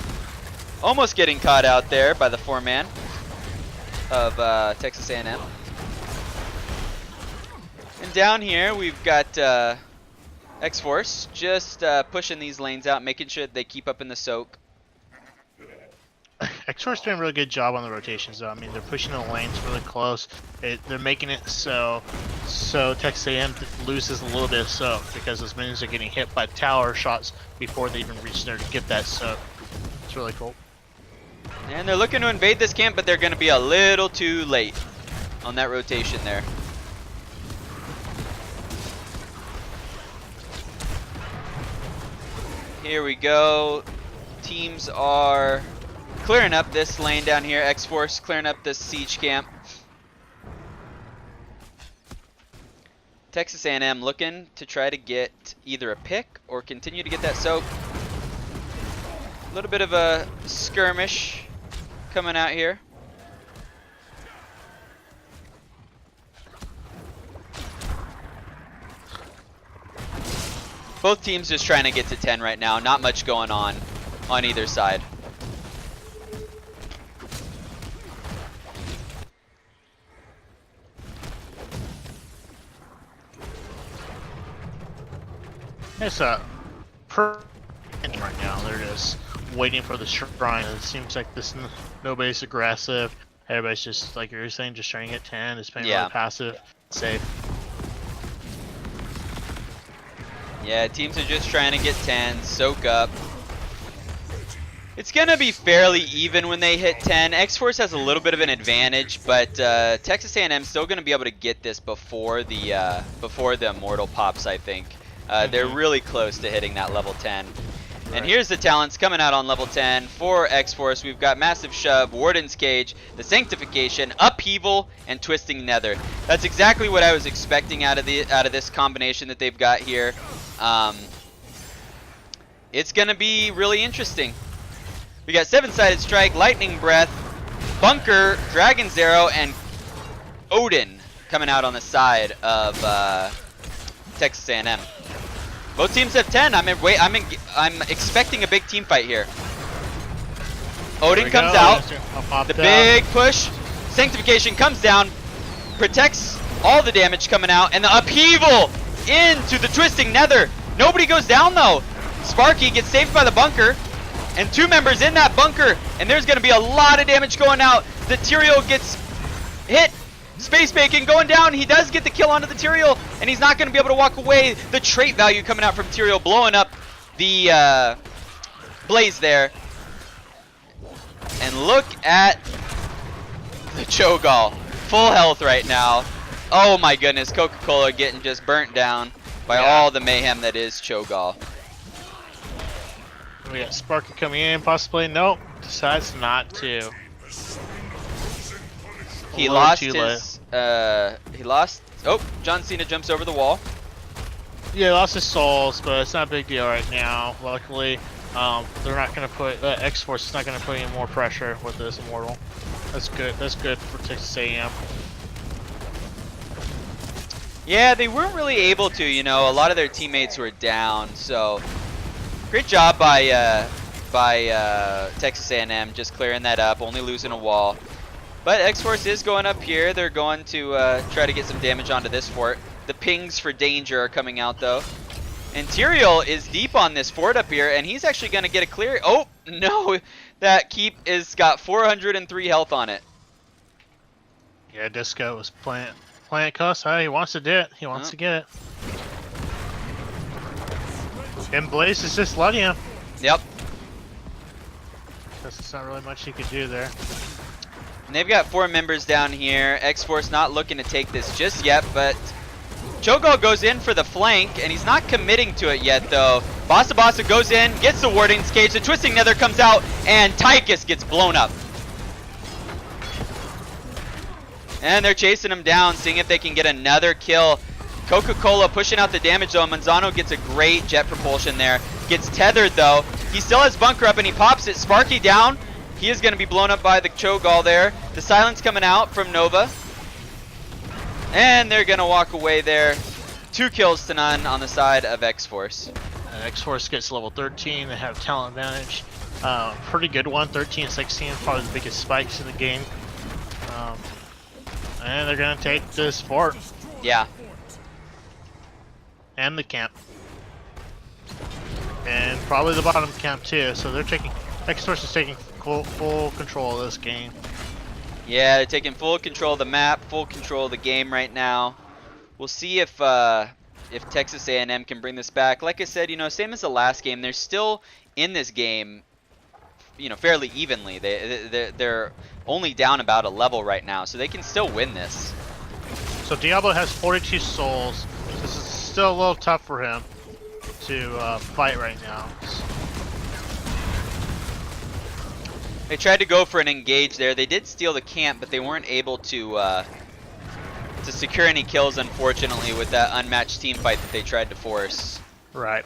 C: almost getting caught out there by the 4-man of Texas A&M. And down here we've got X-Force just pushing these lanes out, making sure they keep up in the soak.
D: X-Force doing a really good job on the rotations though. I mean, they're pushing the lanes really close. They're making it so Texas A&M loses a little bit of soak because those minions are getting hit by tower shots before they even reach there to get that soak. It's really cool.
C: And they're looking to invade this camp, but they're going to be a little too late on that rotation there. Here we go. Teams are clearing up this lane down here. X-Force clearing up this siege camp. Texas A&M looking to try to get either a pick or continue to get that soak. A little bit of a skirmish coming out here. Both teams just trying to get to 10 right now. Not much going on either side.
D: It's a right now. They're just waiting for the shrine. It seems like nobody's aggressive. Everybody's just, like you were saying, just trying to get 10. It's playing really passive, safe.
C: Yeah, teams are just trying to get 10, soak up. It's gonna be fairly even when they hit 10. X-Force has a little bit of an advantage, but Texas A&M still gonna be able to get this before the Immortal pops, I think. They're really close to hitting that level 10. Right. And here's the talents coming out on level 10 for X-Force. We've got Massive Shove, Warden's Cage, the Sanctification, Upheaval, and Twisting Nether. That's exactly what I was expecting out of this combination that they've got here. It's gonna be really interesting. We got 7-sided Strike, Lightning Breath, Bunker, Dragon's Arrow, and Odin coming out on the side of Texas A&M. Both teams have 10. I'm expecting a big team fight here. Odin comes out. The big push. Sanctification comes down. Protects all the damage coming out. And the upheaval into the Twisting Nether. Nobody goes down though. Sparky gets saved by the bunker. And 2 members in that bunker. And there's going to be a lot of damage going out. The Tyrael gets hit. Space Bacon going down. He does get the kill onto the Tyrael, and he's not going to be able to walk away. The trait value coming out from Tyrael, blowing up the Blaze there. And look at the Cho'Gall. Full health right now. Oh my goodness, Coca-Cola getting just burnt down by all the mayhem that is Cho'Gall.
D: We got Sparky coming in, possibly. Nope, decides not to.
C: He lost his, oh, John Cena jumps over the wall.
D: Yeah, he lost his souls, but it's not a big deal right now. Luckily, they're not going to put, X-Force is not going to put any more pressure with this Immortal. That's good. That's good for Texas A&M.
C: Yeah, they weren't really able to, you know, a lot of their teammates were down, so great job by Texas A&M just clearing that up, only losing a wall. But X-Force is going up here. They're going to try to get some damage onto this fort. The pings for danger are coming out though. And Tyrael is deep on this fort up here, and he's actually going to get a clear. Oh, no. That keep is got 403 health on it.
D: Yeah, Disco was playing cuss. He wants to do it. He wants to get it. And Blaze is just letting him.
C: Yep.
D: There's not really much he could do there.
C: And they've got 4 members down here. X-Force not looking to take this just yet, but Cho'Gall goes in for the flank, and he's not committing to it yet, though. Basa goes in, gets the Warden's Cage, the Twisting Nether comes out, and Tychus gets blown up. And they're chasing him down, seeing if they can get another kill. Coca-Cola pushing out the damage, though. Manzano gets a great jet propulsion there. Gets tethered, though. He still has bunker up, and he pops it. Sparky down. He is going to be blown up by the Cho'Gall there. The silence coming out from Nova. And they're going to walk away there. 2 kills to none on the side of X-Force.
D: And X-Force gets level 13. They have talent advantage. Pretty good one, 13 and 16, probably the biggest spikes in the game. And they're gonna take this fort
C: Yeah.
D: and the camp. And probably the bottom camp too, so they're taking, X-Force is taking full control of this game.
C: Yeah, they're taking full control of the map, full control of the game right now. We'll see if Texas A&M can bring this back. Like I said, you know, same as the last game, they're still in this game, you know, fairly evenly. They're only down about a level right now, so they can still win this.
D: So Diablo has 42 souls. This is still a little tough for him to fight right now.
C: They tried to go for an engage there. They did steal the camp, but they weren't able to secure any kills, unfortunately, with that unmatched team fight that they tried to force.
D: Right.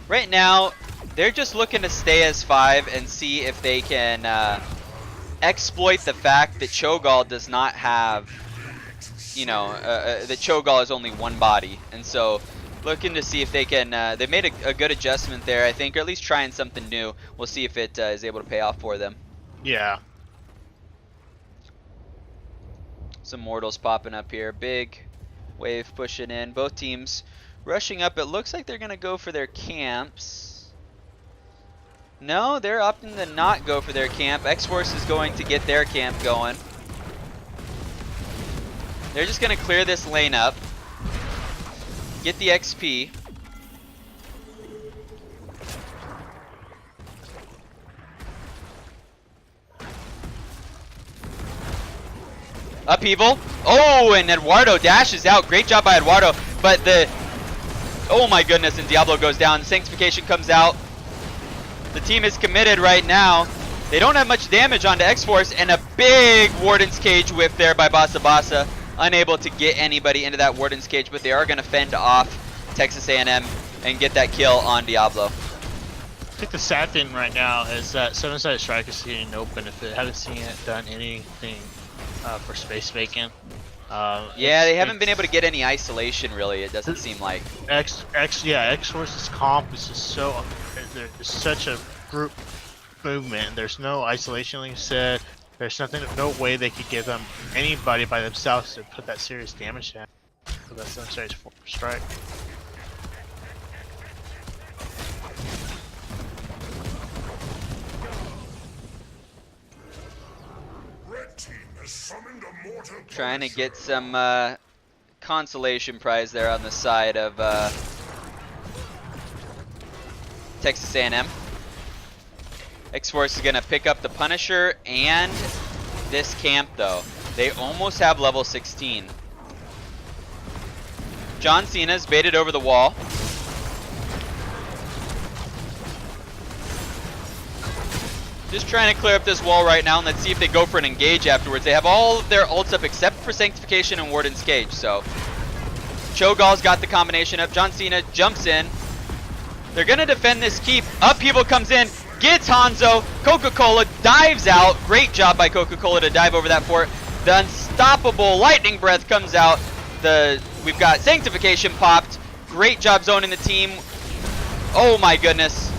C: Right now, they're just looking to stay as 5 and see if they can exploit the fact that Cho'Gall does not have, you know, that Cho'Gall is only one body, and so looking to see if they can. They made a good adjustment there, I think, or at least trying something new. We'll see if it is able to pay off for them.
D: Yeah.
C: Some mortals popping up here. Big wave pushing in. Both teams rushing up. It looks like they're going to go for their camps. No, they're opting to not go for their camp. X-Force is going to get their camp going. They're just going to clear this lane up. Get the XP. Upheaval. Oh, and Eduardo dashes out. Great job by Eduardo. But oh my goodness, and Diablo goes down. Sanctification comes out. The team is committed right now. They don't have much damage onto X-Force, and a big Warden's Cage whip there by Basa Basa. Unable to get anybody into that Warden's Cage, but they are going to fend off Texas A&M and get that kill on Diablo.
D: I think the sad thing right now is that 7-sided strike is getting no benefit. I haven't seen it done anything for space vacant.
C: Yeah, they haven't been able to get any isolation, really, it doesn't seem like.
D: X-Force's comp is just so, there's such a group movement. There's no isolation, like you said. There's no way they could give them anybody by themselves to put that serious damage down. So that's not serious strike.
C: Trying to get some consolation prize there on the side of Texas A&M. X-Force is going to pick up the Punisher and this camp, though. They almost have level 16. John Cena's baited over the wall. Just trying to clear up this wall right now, and let's see if they go for an engage afterwards. They have all of their ults up except for Sanctification and Warden's Cage, so Cho'Gall's got the combination up. John Cena jumps in. They're going to defend this keep. Upheaval comes in, gets Hanzo. Coca-Cola dives out. Great job by Coca-Cola to dive over that fort. The unstoppable lightning breath comes out. We've got Sanctification popped. Great job zoning the team. Oh my goodness.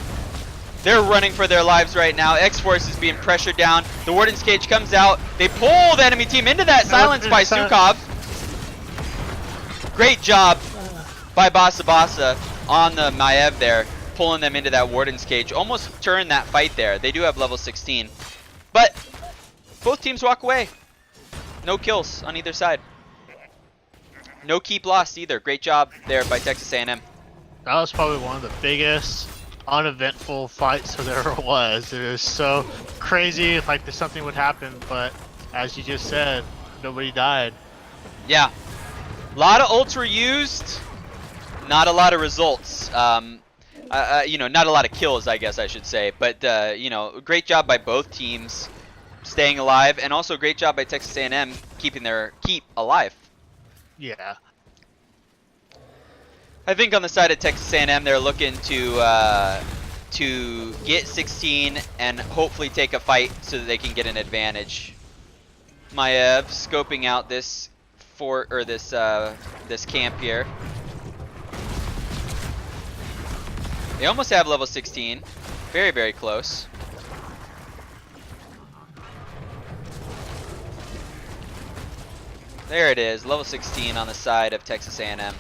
C: They're running for their lives right now. X-Force is being pressured down. The Warden's Cage comes out. They pull the enemy team into that silence by Sukhov. Great job by Basa Basa on the Maev there, pulling them into that Warden's Cage. Almost turned that fight there. They do have level 16. But both teams walk away. No kills on either side. No keep lost either. Great job there by Texas A&M.
D: That was probably one of the biggest uneventful fights there ever was. It was so crazy, like something would happen, but as you just said, nobody died.
C: Yeah. A lot of ults were used, not a lot of results. You know, not a lot of kills, I guess I should say. But, you know, great job by both teams staying alive, and also great job by Texas A&M keeping their keep alive.
D: Yeah.
C: I think on the side of Texas A&M, they're looking to get 16 and hopefully take a fight so that they can get an advantage. Maev scoping out this fort or this this camp here. They almost have level 16. Very, very close. There it is, level 16 on the side of Texas A&M.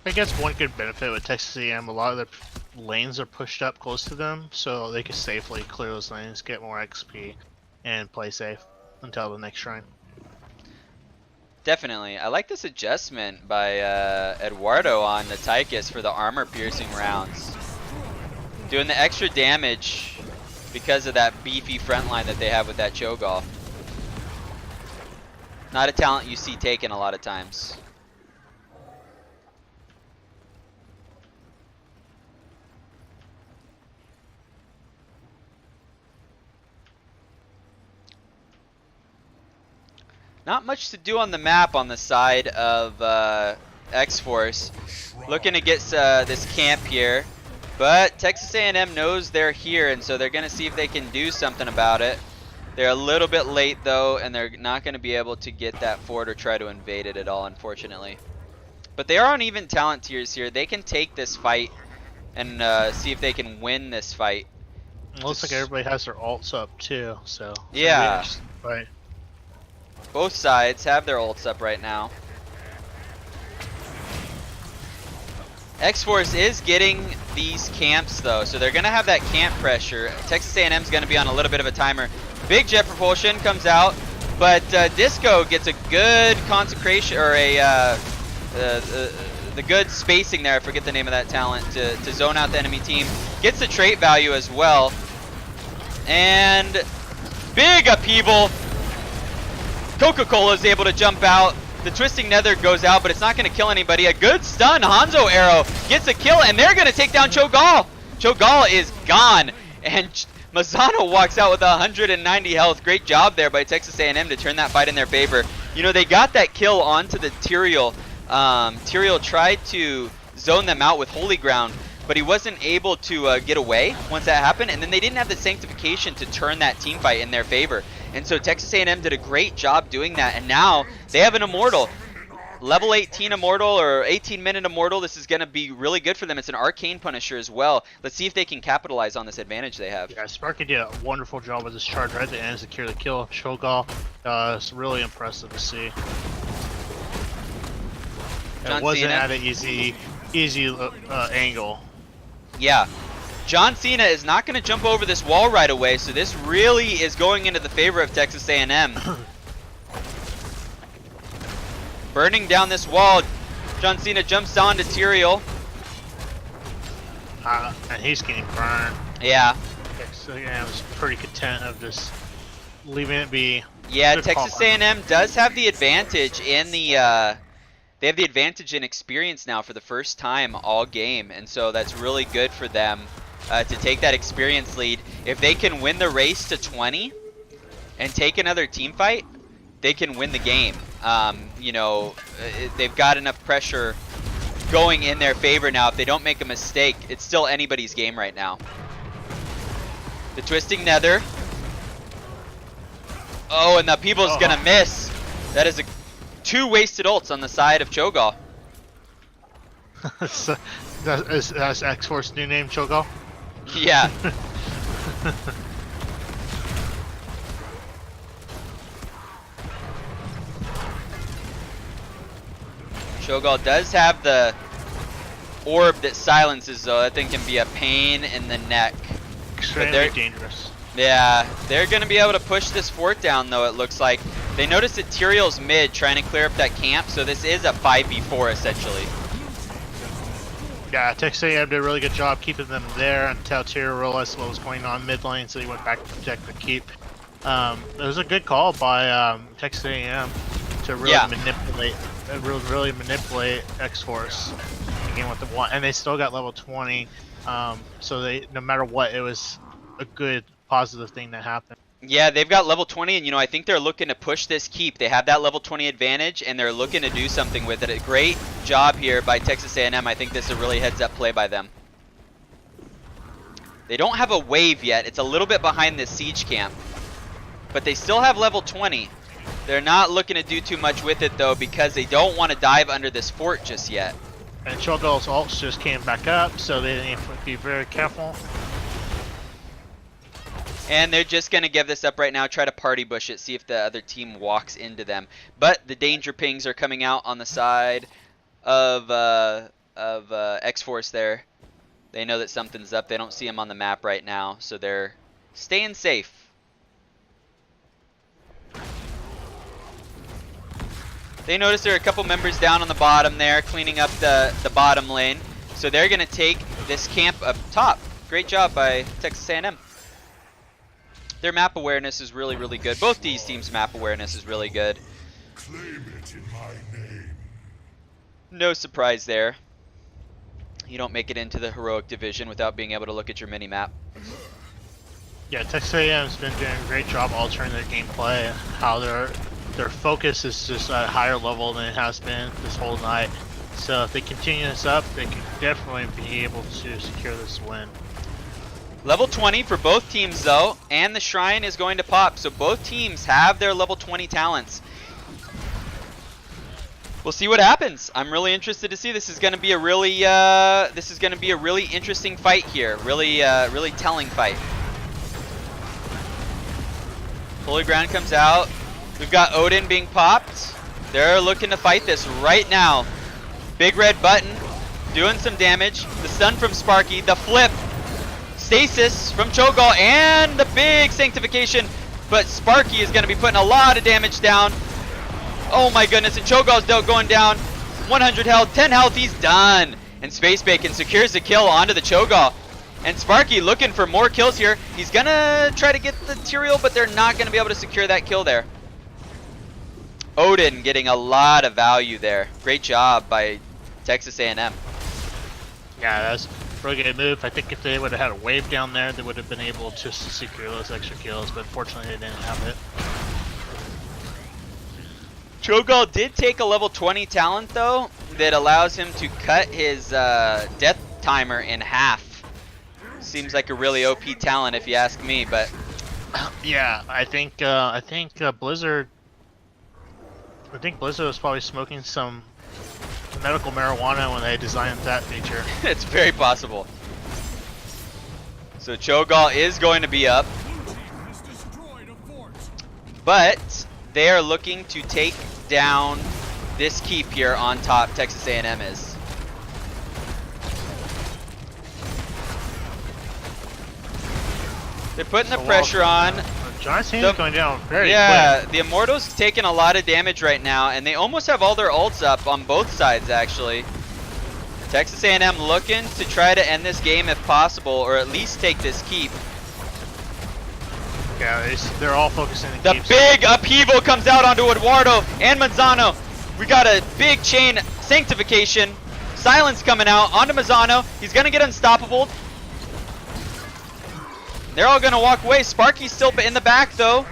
D: I guess one good benefit with Texas A&M, a lot of their lanes are pushed up close to them, so they can safely clear those lanes, get more XP, and play safe until the next shrine.
C: Definitely. I like this adjustment by Eduardo on the Tychus for the armor-piercing rounds. Doing the extra damage because of that beefy front line that they have with that Cho'Gall. Not a talent you see taken a lot of times. Not much to do on the map on the side of X-Force. Looking to get this camp here. But Texas A&M knows they're here, and so they're going to see if they can do something about it. They're a little bit late, though, and they're not going to be able to get that fort or try to invade it at all, unfortunately. But they are on even talent tiers here. They can take this fight and see if they can win this fight.
D: It looks like everybody has their ults up, too, so...
C: Yeah.
D: Right.
C: Both sides have their ults up right now. X-Force is getting these camps though, so they're gonna have that camp pressure. Texas A&M's gonna be on a little bit of a timer. Big jet propulsion comes out, but Disco gets a good consecration, or the good spacing there. I forget the name of that talent to zone out the enemy team. Gets the trait value as well, and big upheaval. Coca-Cola is able to jump out. The Twisting Nether goes out, but it's not going to kill anybody. A good stun. Hanzo Arrow gets a kill, and they're going to take down Cho'Gall. Cho'Gall is gone, and Mazzano walks out with 190 health. Great job there by Texas A&M to turn that fight in their favor. You know, they got that kill onto the Tyrael. Tyrael tried to zone them out with Holy Ground, but he wasn't able to get away once that happened, and then they didn't have the Sanctification to turn that team fight in their favor. And so Texas A&M did a great job doing that, and now they have an Immortal. Level 18 Immortal, or 18-minute Immortal. This is going to be really good for them. It's an Arcane Punisher as well. Let's see if they can capitalize on this advantage they have.
D: Yeah, Sparky did a wonderful job with this charge right at the end to secure the kill of Cho'Gall. It's really impressive to see. It wasn't at an easy angle.
C: Yeah. John Cena is not going to jump over this wall right away, so this really is going into the favor of Texas A&M. Burning down this wall, John Cena jumps on to Tyrael.
D: And he's getting burned.
C: Yeah.
D: Texas A&M is pretty content of just leaving it be.
C: Yeah, Texas A&M does have the advantage in the... they have the advantage in experience now for the first time all game, and so that's really good for them. To take that experience lead. If they can win the race to 20 and take another team fight, they can win the game. You know, they've got enough pressure going in their favor now. If they don't make a mistake, it's still anybody's game right now. The Twisting Nether. Oh, and the People's gonna miss. That is 2 wasted ults on the side of Cho'Gall.
D: So, that's X-Force new name, Cho'Gall?
C: Yeah. Cho'Gall does have the orb that silences, though. That thing can be a pain in the neck.
D: Extremely dangerous.
C: Yeah, they're going to be able to push this fort down, though, it looks like. They noticed that Tyrael's mid, trying to clear up that camp, so this is a 5v4, essentially.
D: Yeah, Texas A&M did a really good job keeping them there until Tyrael realized what was going on mid lane, so he went back to protect the keep. It was a good call by Texas A&M to really really manipulate X-Force again with the one, and they still got level 20. So they, no matter what, it was a good positive thing that happened.
C: Yeah, they've got level 20, and you know, I think they're looking to push this keep. They have that level 20 advantage, and they're looking to do something with it. A great job here by Texas A&M. I think this is a really heads-up play by them. They don't have a wave yet. It's a little bit behind this siege camp, but they still have level 20. They're not looking to do too much with it though because they don't want to dive under this fort just yet.
D: And Cho'Gall's ults just came back up, so they need to be very careful.
C: And they're just going to give this up right now, try to party bush it, see if the other team walks into them. But the danger pings are coming out on the side of X-Force there. They know that something's up. They don't see him on the map right now, so they're staying safe. They notice there are a couple members down on the bottom there, cleaning up the bottom lane. So they're going to take this camp up top. Great job by Texas A&M. Their map awareness is really, really good. Both these teams' map awareness is really good.
B: Claim it in my name.
C: No surprise there. You don't make it into the heroic division without being able to look at your mini-map.
D: Yeah, Texas A&M's been doing a great job altering their gameplay. How their focus is just at a higher level than it has been this whole night. So if they continue this up, they can definitely be able to secure this win.
C: Level 20 for both teams though, and the shrine is going to pop. So both teams have their level 20 talents. We'll see what happens. I'm really interested to see. This is going to be a really interesting fight here. Really telling fight. Holy Ground comes out. We've got Odin being popped. They're looking to fight this right now. Big red button doing some damage. The stun from Sparky. The flip. Stasis from Cho'Gall and the big sanctification. But Sparky is going to be putting a lot of damage down. Oh my goodness, and Cho'Gall's going down. 100 health, 10 health, he's done. And Space Bacon secures the kill onto the Cho'Gall. And Sparky looking for more kills here. He's going to try to get the Tyrael, but they're not going to be able to secure that kill there. Odin getting a lot of value there. Great job by Texas A&M.
D: Yeah, that's a really good move. I think if they would have had a wave down there, they would have been able to secure those extra kills, but unfortunately they didn't have it.
C: Cho'Gall did take a level 20 talent though that allows him to cut his death timer in half. Seems like a really OP talent if you ask me, but
D: yeah, I think Blizzard was probably smoking some medical marijuana when they designed that feature.
C: it's very possible. So Cho'Gall is going to be up, but they are looking to take down this keep here on top. Texas A&M is. They're putting the pressure on.
D: Giant Team's going down very
C: quick. The Immortals taking a lot of damage right now, and they almost have all their ults up on both sides actually. Texas A&M looking to try to end this game if possible, or at least take this keep.
D: Yeah, they're all focusing on
C: the keep. Big upheaval comes out onto Eduardo and Manzano. We got a big chain sanctification. Silence coming out onto Manzano. He's going to get unstoppable. They're all going to walk away. Sparky's still in the back, though.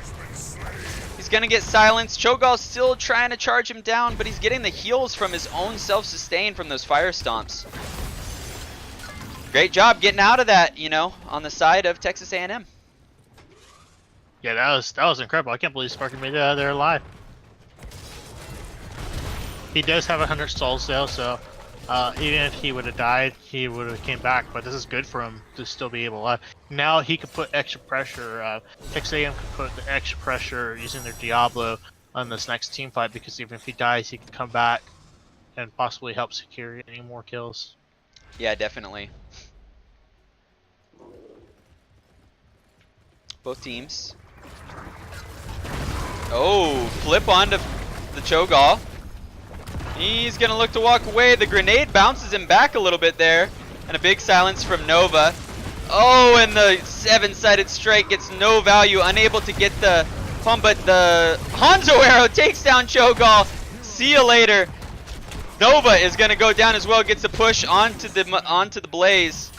C: He's going to get silenced. Cho'Gall's still trying to charge him down, but he's getting the heals from his own self-sustain from those fire stomps. Great job getting out of that, you know, on the side of Texas A&M.
D: Yeah, that was incredible. I can't believe Sparky made it out of there alive. He does have 100 souls, though, so even if he would have died, he would have came back, but this is good for him to still be able to. Now he could put extra pressure, Texas A&M could put the extra pressure using their Diablo on this next team fight, because even if he dies, he can come back and possibly help secure any more kills.
C: Yeah, definitely. Both teams. Oh, flip onto the Cho'Gall. He's going to look to walk away. The grenade bounces him back a little bit there. And a big silence from Nova. Oh, and the 7-sided strike gets no value. Unable to get the pump, but the Hanzo arrow takes down Cho'Gall. See you later. Nova is going to go down as well. Gets a push onto the Blaze.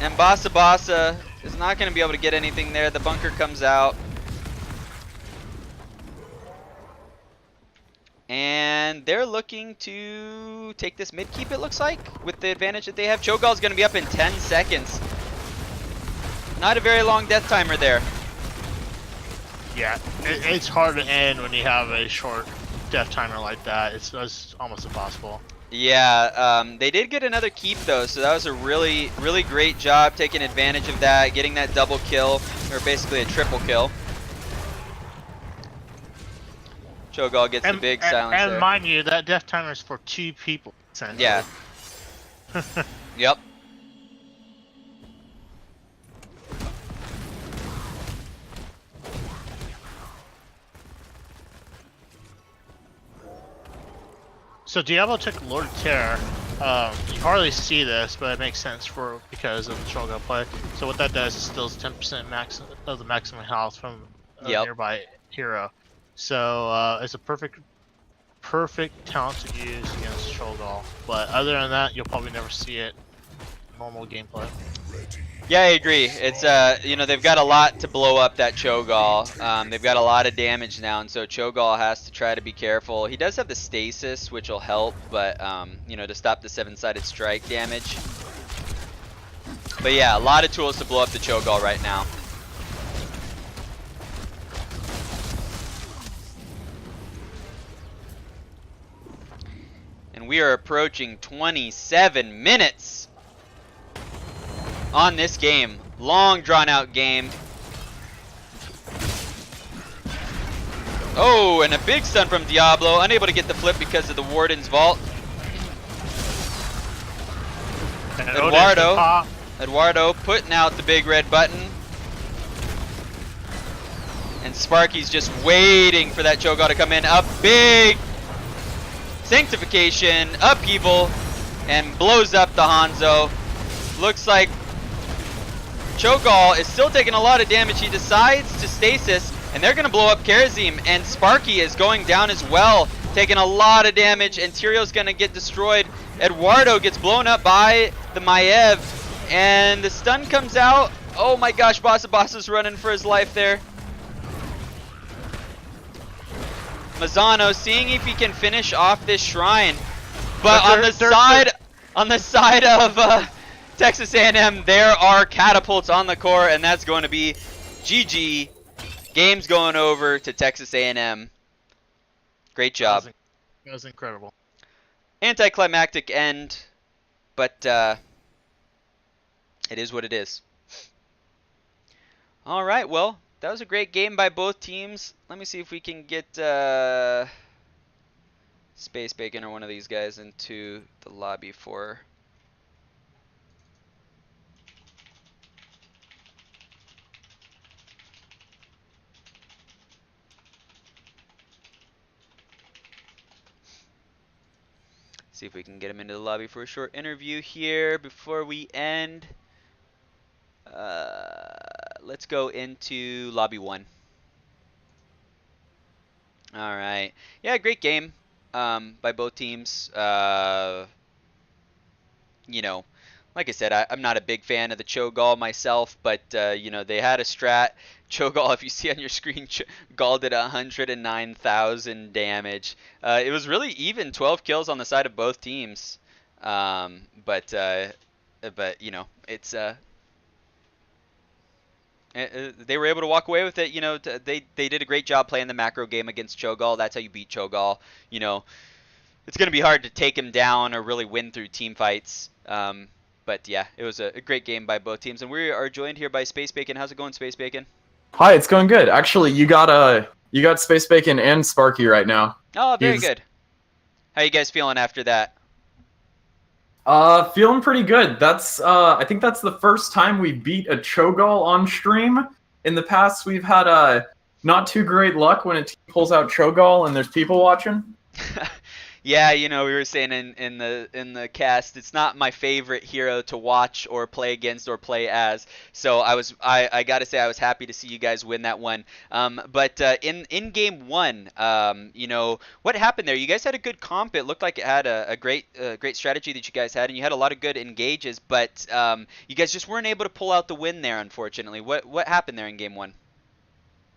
C: And Basa Basa is not going to be able to get anything there. The bunker comes out. And they're looking to take this mid keep, it looks like, with the advantage that they have. Cho'Gall's going to be up in 10 seconds. Not a very long death timer there.
D: Yeah, it's hard to end when you have a short death timer like that. It's almost impossible.
C: Yeah, they did get another keep though, so that was a really, really great job taking advantage of that, getting that double kill, or basically a triple kill. Cho'Gall gets the big silence
D: and
C: there.
D: mind you, that death timer is for 2 people. Essentially.
C: Yeah. Yep.
D: So Diablo took Lord of Terror. You hardly see this, but it makes sense because of the Cho'Gall play. So what that does is steals 10% max of the maximum health from a nearby hero. So it's a perfect talent to use against Cho'Gall. But other than that, you'll probably never see it in normal gameplay.
C: Yeah, I agree. It's you know, they've got a lot to blow up that Cho'Gall. They've got a lot of damage now, and so Cho'Gall has to try to be careful. He does have the stasis, which will help, but you know, to stop the 7-sided strike damage. But yeah, a lot of tools to blow up the Cho'Gall right now. And we are approaching 27 minutes on this game. Long drawn out game. Oh, and a big stun from Diablo. Unable to get the flip because of the Warden's Vault. Eduardo putting out the big red button. And Sparky's just waiting for that Cho'Gall to come in. A big Sanctification, upheaval, and blows up the Hanzo. Looks like Cho'Gall is still taking a lot of damage. He decides to stasis, and they're going to blow up Karazim, and Sparky is going down as well, taking a lot of damage, and Tyrio's going to get destroyed. Eduardo gets blown up by the Maiev, and the stun comes out. Oh my gosh, Boss is running for his life there. Mazzano seeing if he can finish off this shrine, but on the side of Texas A&M, there are catapults on the core, and that's going to be GG. Game's going over to Texas A&M. Great job.
D: That was incredible.
C: Anticlimactic end, but it is what it is. All right, well, that was a great game by both teams. Let me see if we can get Space Bacon or one of these guys into the lobby for... See if we can get him into the lobby for a short interview here before we end. Let's go into lobby 1. All right. Yeah, great game by both teams. You know, like I said, I'm not a big fan of the Cho'Gall myself, but you know, they had a strat. Cho'Gall, if you see on your screen, Gall did 109,000 damage. It was really even, 12 kills on the side of both teams. But you know, it's they were able to walk away with it. You know, they did a great job playing the macro game against Cho'Gall. That's how you beat Cho'Gall. You know, it's going to be hard to take him down or really win through team fights. But yeah, it was a great game by both teams. And we are joined here by Space Bacon. How's it going, Space Bacon?
E: Hi, it's going good. Actually, you got Space Bacon and Sparky right now.
C: Oh, very good. How you guys feeling after that?
E: Feeling pretty good. That's I think that's the first time we beat a Cho'Gall on stream. In the past, we've had not too great luck when a team pulls out Cho'Gall and there's people watching.
C: Yeah, you know, we were saying in the cast, it's not my favorite hero to watch or play against or play as. So I gotta say I was happy to see you guys win that one. But in game 1, you know, what happened there? You guys had a good comp. It looked like it had a great strategy that you guys had, and you had a lot of good engages. But you guys just weren't able to pull out the win there, unfortunately. What happened there in game 1?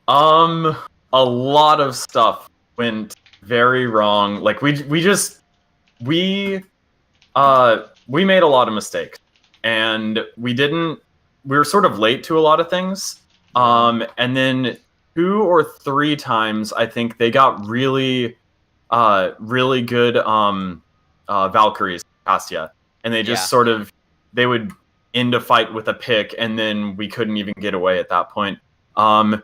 E: A lot of stuff went very wrong. Like we made a lot of mistakes, and we were sort of late to a lot of things. And then 2 or 3 times, I think they got really good Valkyries, Cassia, and they just
C: Yeah.
E: sort of they would end a fight with a pick, and then we couldn't even get away at that point. And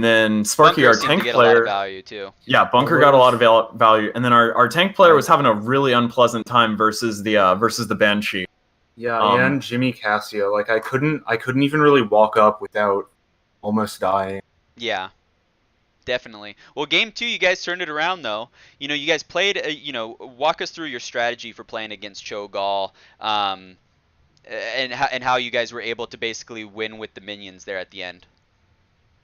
E: then Sparky,
C: Bunker
E: our
C: seemed
E: tank
C: to get a lot of
E: player,
C: value too.
E: yeah, Bunker got a lot of value, and then our tank player was having a really unpleasant time versus the Banshee.
F: Yeah, and Jimmy Cassia. Like I couldn't even really walk up without almost dying.
C: Yeah. Definitely. Well, game 2, you guys turned it around though. You know, you guys played. Walk us through your strategy for playing against Cho'Gall, and how you guys were able to basically win with the minions there at the end.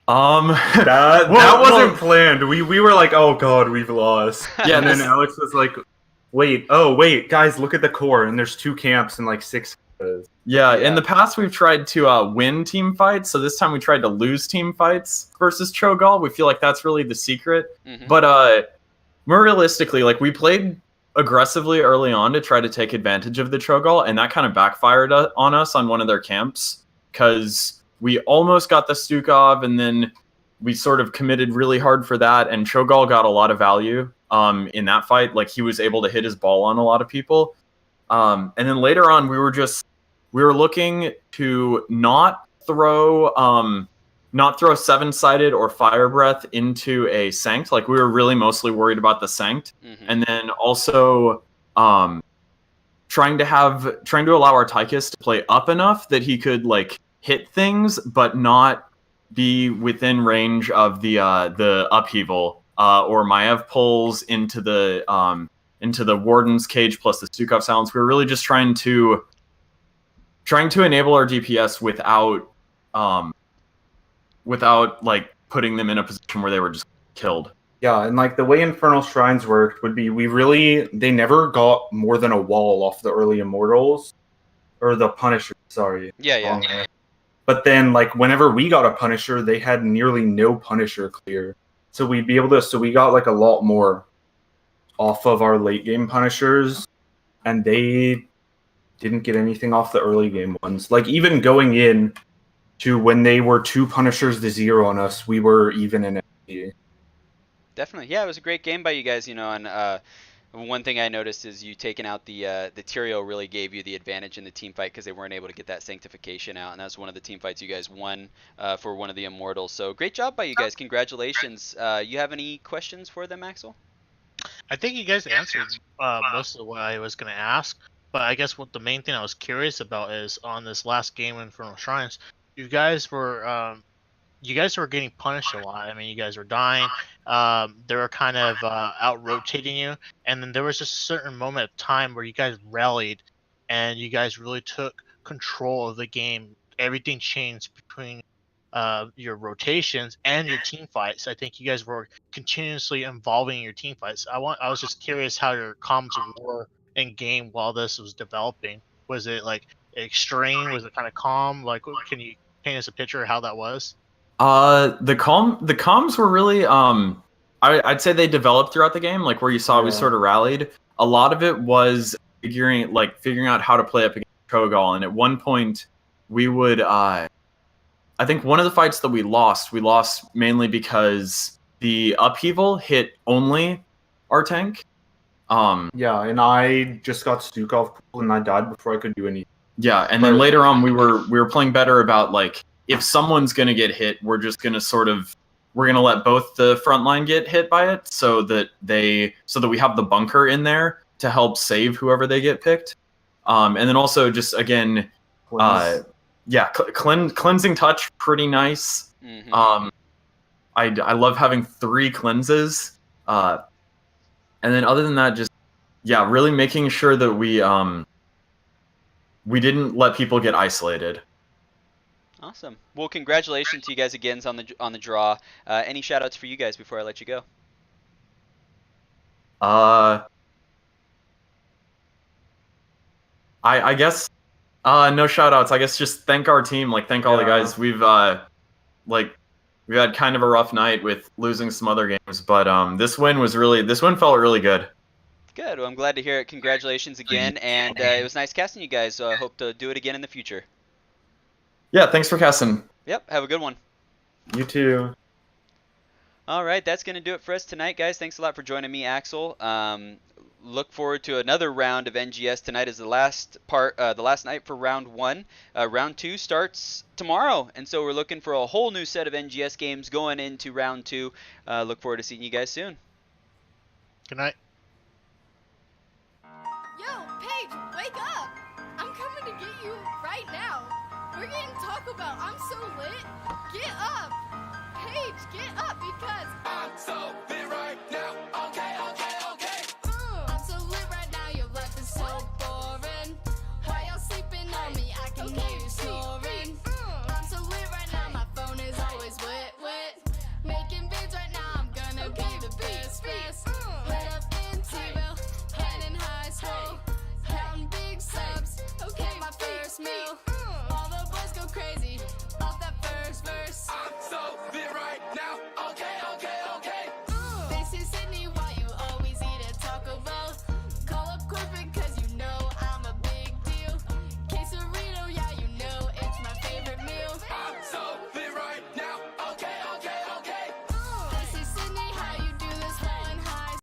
F: That wasn't planned. We were like, oh god, we've lost.
E: Yeah,
F: and then Alex was like, wait, guys, look at the core, and there's 2 camps and like 6.
E: Yeah, in the past we've tried to win team fights, so this time we tried to lose team fights versus Cho'Gall. We feel like that's really the secret.
C: Mm-hmm.
E: But more realistically, like we played aggressively early on to try to take advantage of the Cho'Gall, and that kind of backfired on us on one of their camps, because we almost got the Stukov, and then we sort of committed really hard for that, and Cho'Gall got a lot of value in that fight. Like he was able to hit his ball on a lot of people. And then later on, we were looking to not throw 7-sided or fire breath into a Sanct. Like we were really mostly worried about the Sanct, and then also trying to allow our Tychus to play up enough that he could like hit things, but not be within range of the upheaval or Maiev pulls into the Warden's cage plus the Stukov silence. We were really just trying to enable our DPS without like putting them in a position where they were just killed.
F: Yeah, and like the way Infernal Shrines worked would be they never got more than a wall off the early Immortals or the Punisher. Sorry.
C: Yeah.
F: But then like whenever we got a Punisher, they had nearly no Punisher clear. So we'd be able to. So we got like a lot more off of our late game Punishers, and they didn't get anything off the early game ones. Like even going in to when they were 2 Punishers to 0 on us, we were even in XP.
C: Definitely. Yeah, it was a great game by you guys, and one thing I noticed is you taking out the Tyrael really gave you the advantage in the team fight because they weren't able to get that sanctification out, and that was one of the team fights you guys won for one of the Immortals. So great job by you guys. Congratulations. You have any questions for them, Axel?
D: I think you guys answered most of what I was going to ask, but I guess what the main thing I was curious about is on this last game in Infernal Shrines, you guys were getting punished a lot. I mean, you guys were dying. They were kind of out-rotating you, and then there was just a certain moment of time where you guys rallied, and you guys really took control of the game. Everything changed between your rotations and your team fights. I think you guys were continuously involving your team fights. I was just curious how your comms were in game while this was developing. Was it like extreme? Was it kind of calm? Like, can you paint us a picture of how that was?
E: The comms were really I'd say they developed throughout the game, like where you saw we sort of rallied. A lot of it was figuring out how to play up against Cho'Gall, and at one point we would I think one of the fights that we lost mainly because the upheaval hit only our tank.
F: Yeah, and I just got Stukov pulled and I died before I could do anything.
E: Yeah, and then later on we were playing better about like if someone's gonna get hit, we're gonna let both the front line get hit by it so that we have the bunker in there to help save whoever they get picked. And then also just again cleansing touch, pretty nice.
C: Mm-hmm.
E: I love having 3 cleanses. And then other than that, just really making sure that we didn't let people get isolated.
C: Awesome. Well, congratulations to you guys again on the draw. Any shout outs for you guys before I let you go?
E: I guess no shout outs. I guess just thank our team, thank all the guys. We've had kind of a rough night with losing some other games, but this win felt really good.
C: Good. Well, I'm glad to hear it. Congratulations again, and it was nice casting you guys. So I hope to do it again in the future.
E: Yeah, thanks for casting.
C: Yep. Have a good one.
F: You too.
C: All right, that's going to do it for us tonight, guys. Thanks a lot for joining me, Axel. Look forward to another round of NGS. Tonight is the last night for round 1. Round 2 starts tomorrow, and so we're looking for a whole new set of NGS games going into round 2. Look forward to seeing you guys soon.
D: Good night.
A: Yo, Paige, wake up! I'm coming to get you right now. We're getting Taco Bell. I'm so lit. Get up! Paige, get up because I'm so lit right now. Okay. I'm so lit right now. Your life is so boring. Why y'all sleeping on me? I can hear you snoring. I'm so lit right now. My phone is always wet. Making bids right now. I'm gonna be the best. Lit up in T-Bill and in high school. Counting big subs. Okay, my first meal. All the boys go crazy.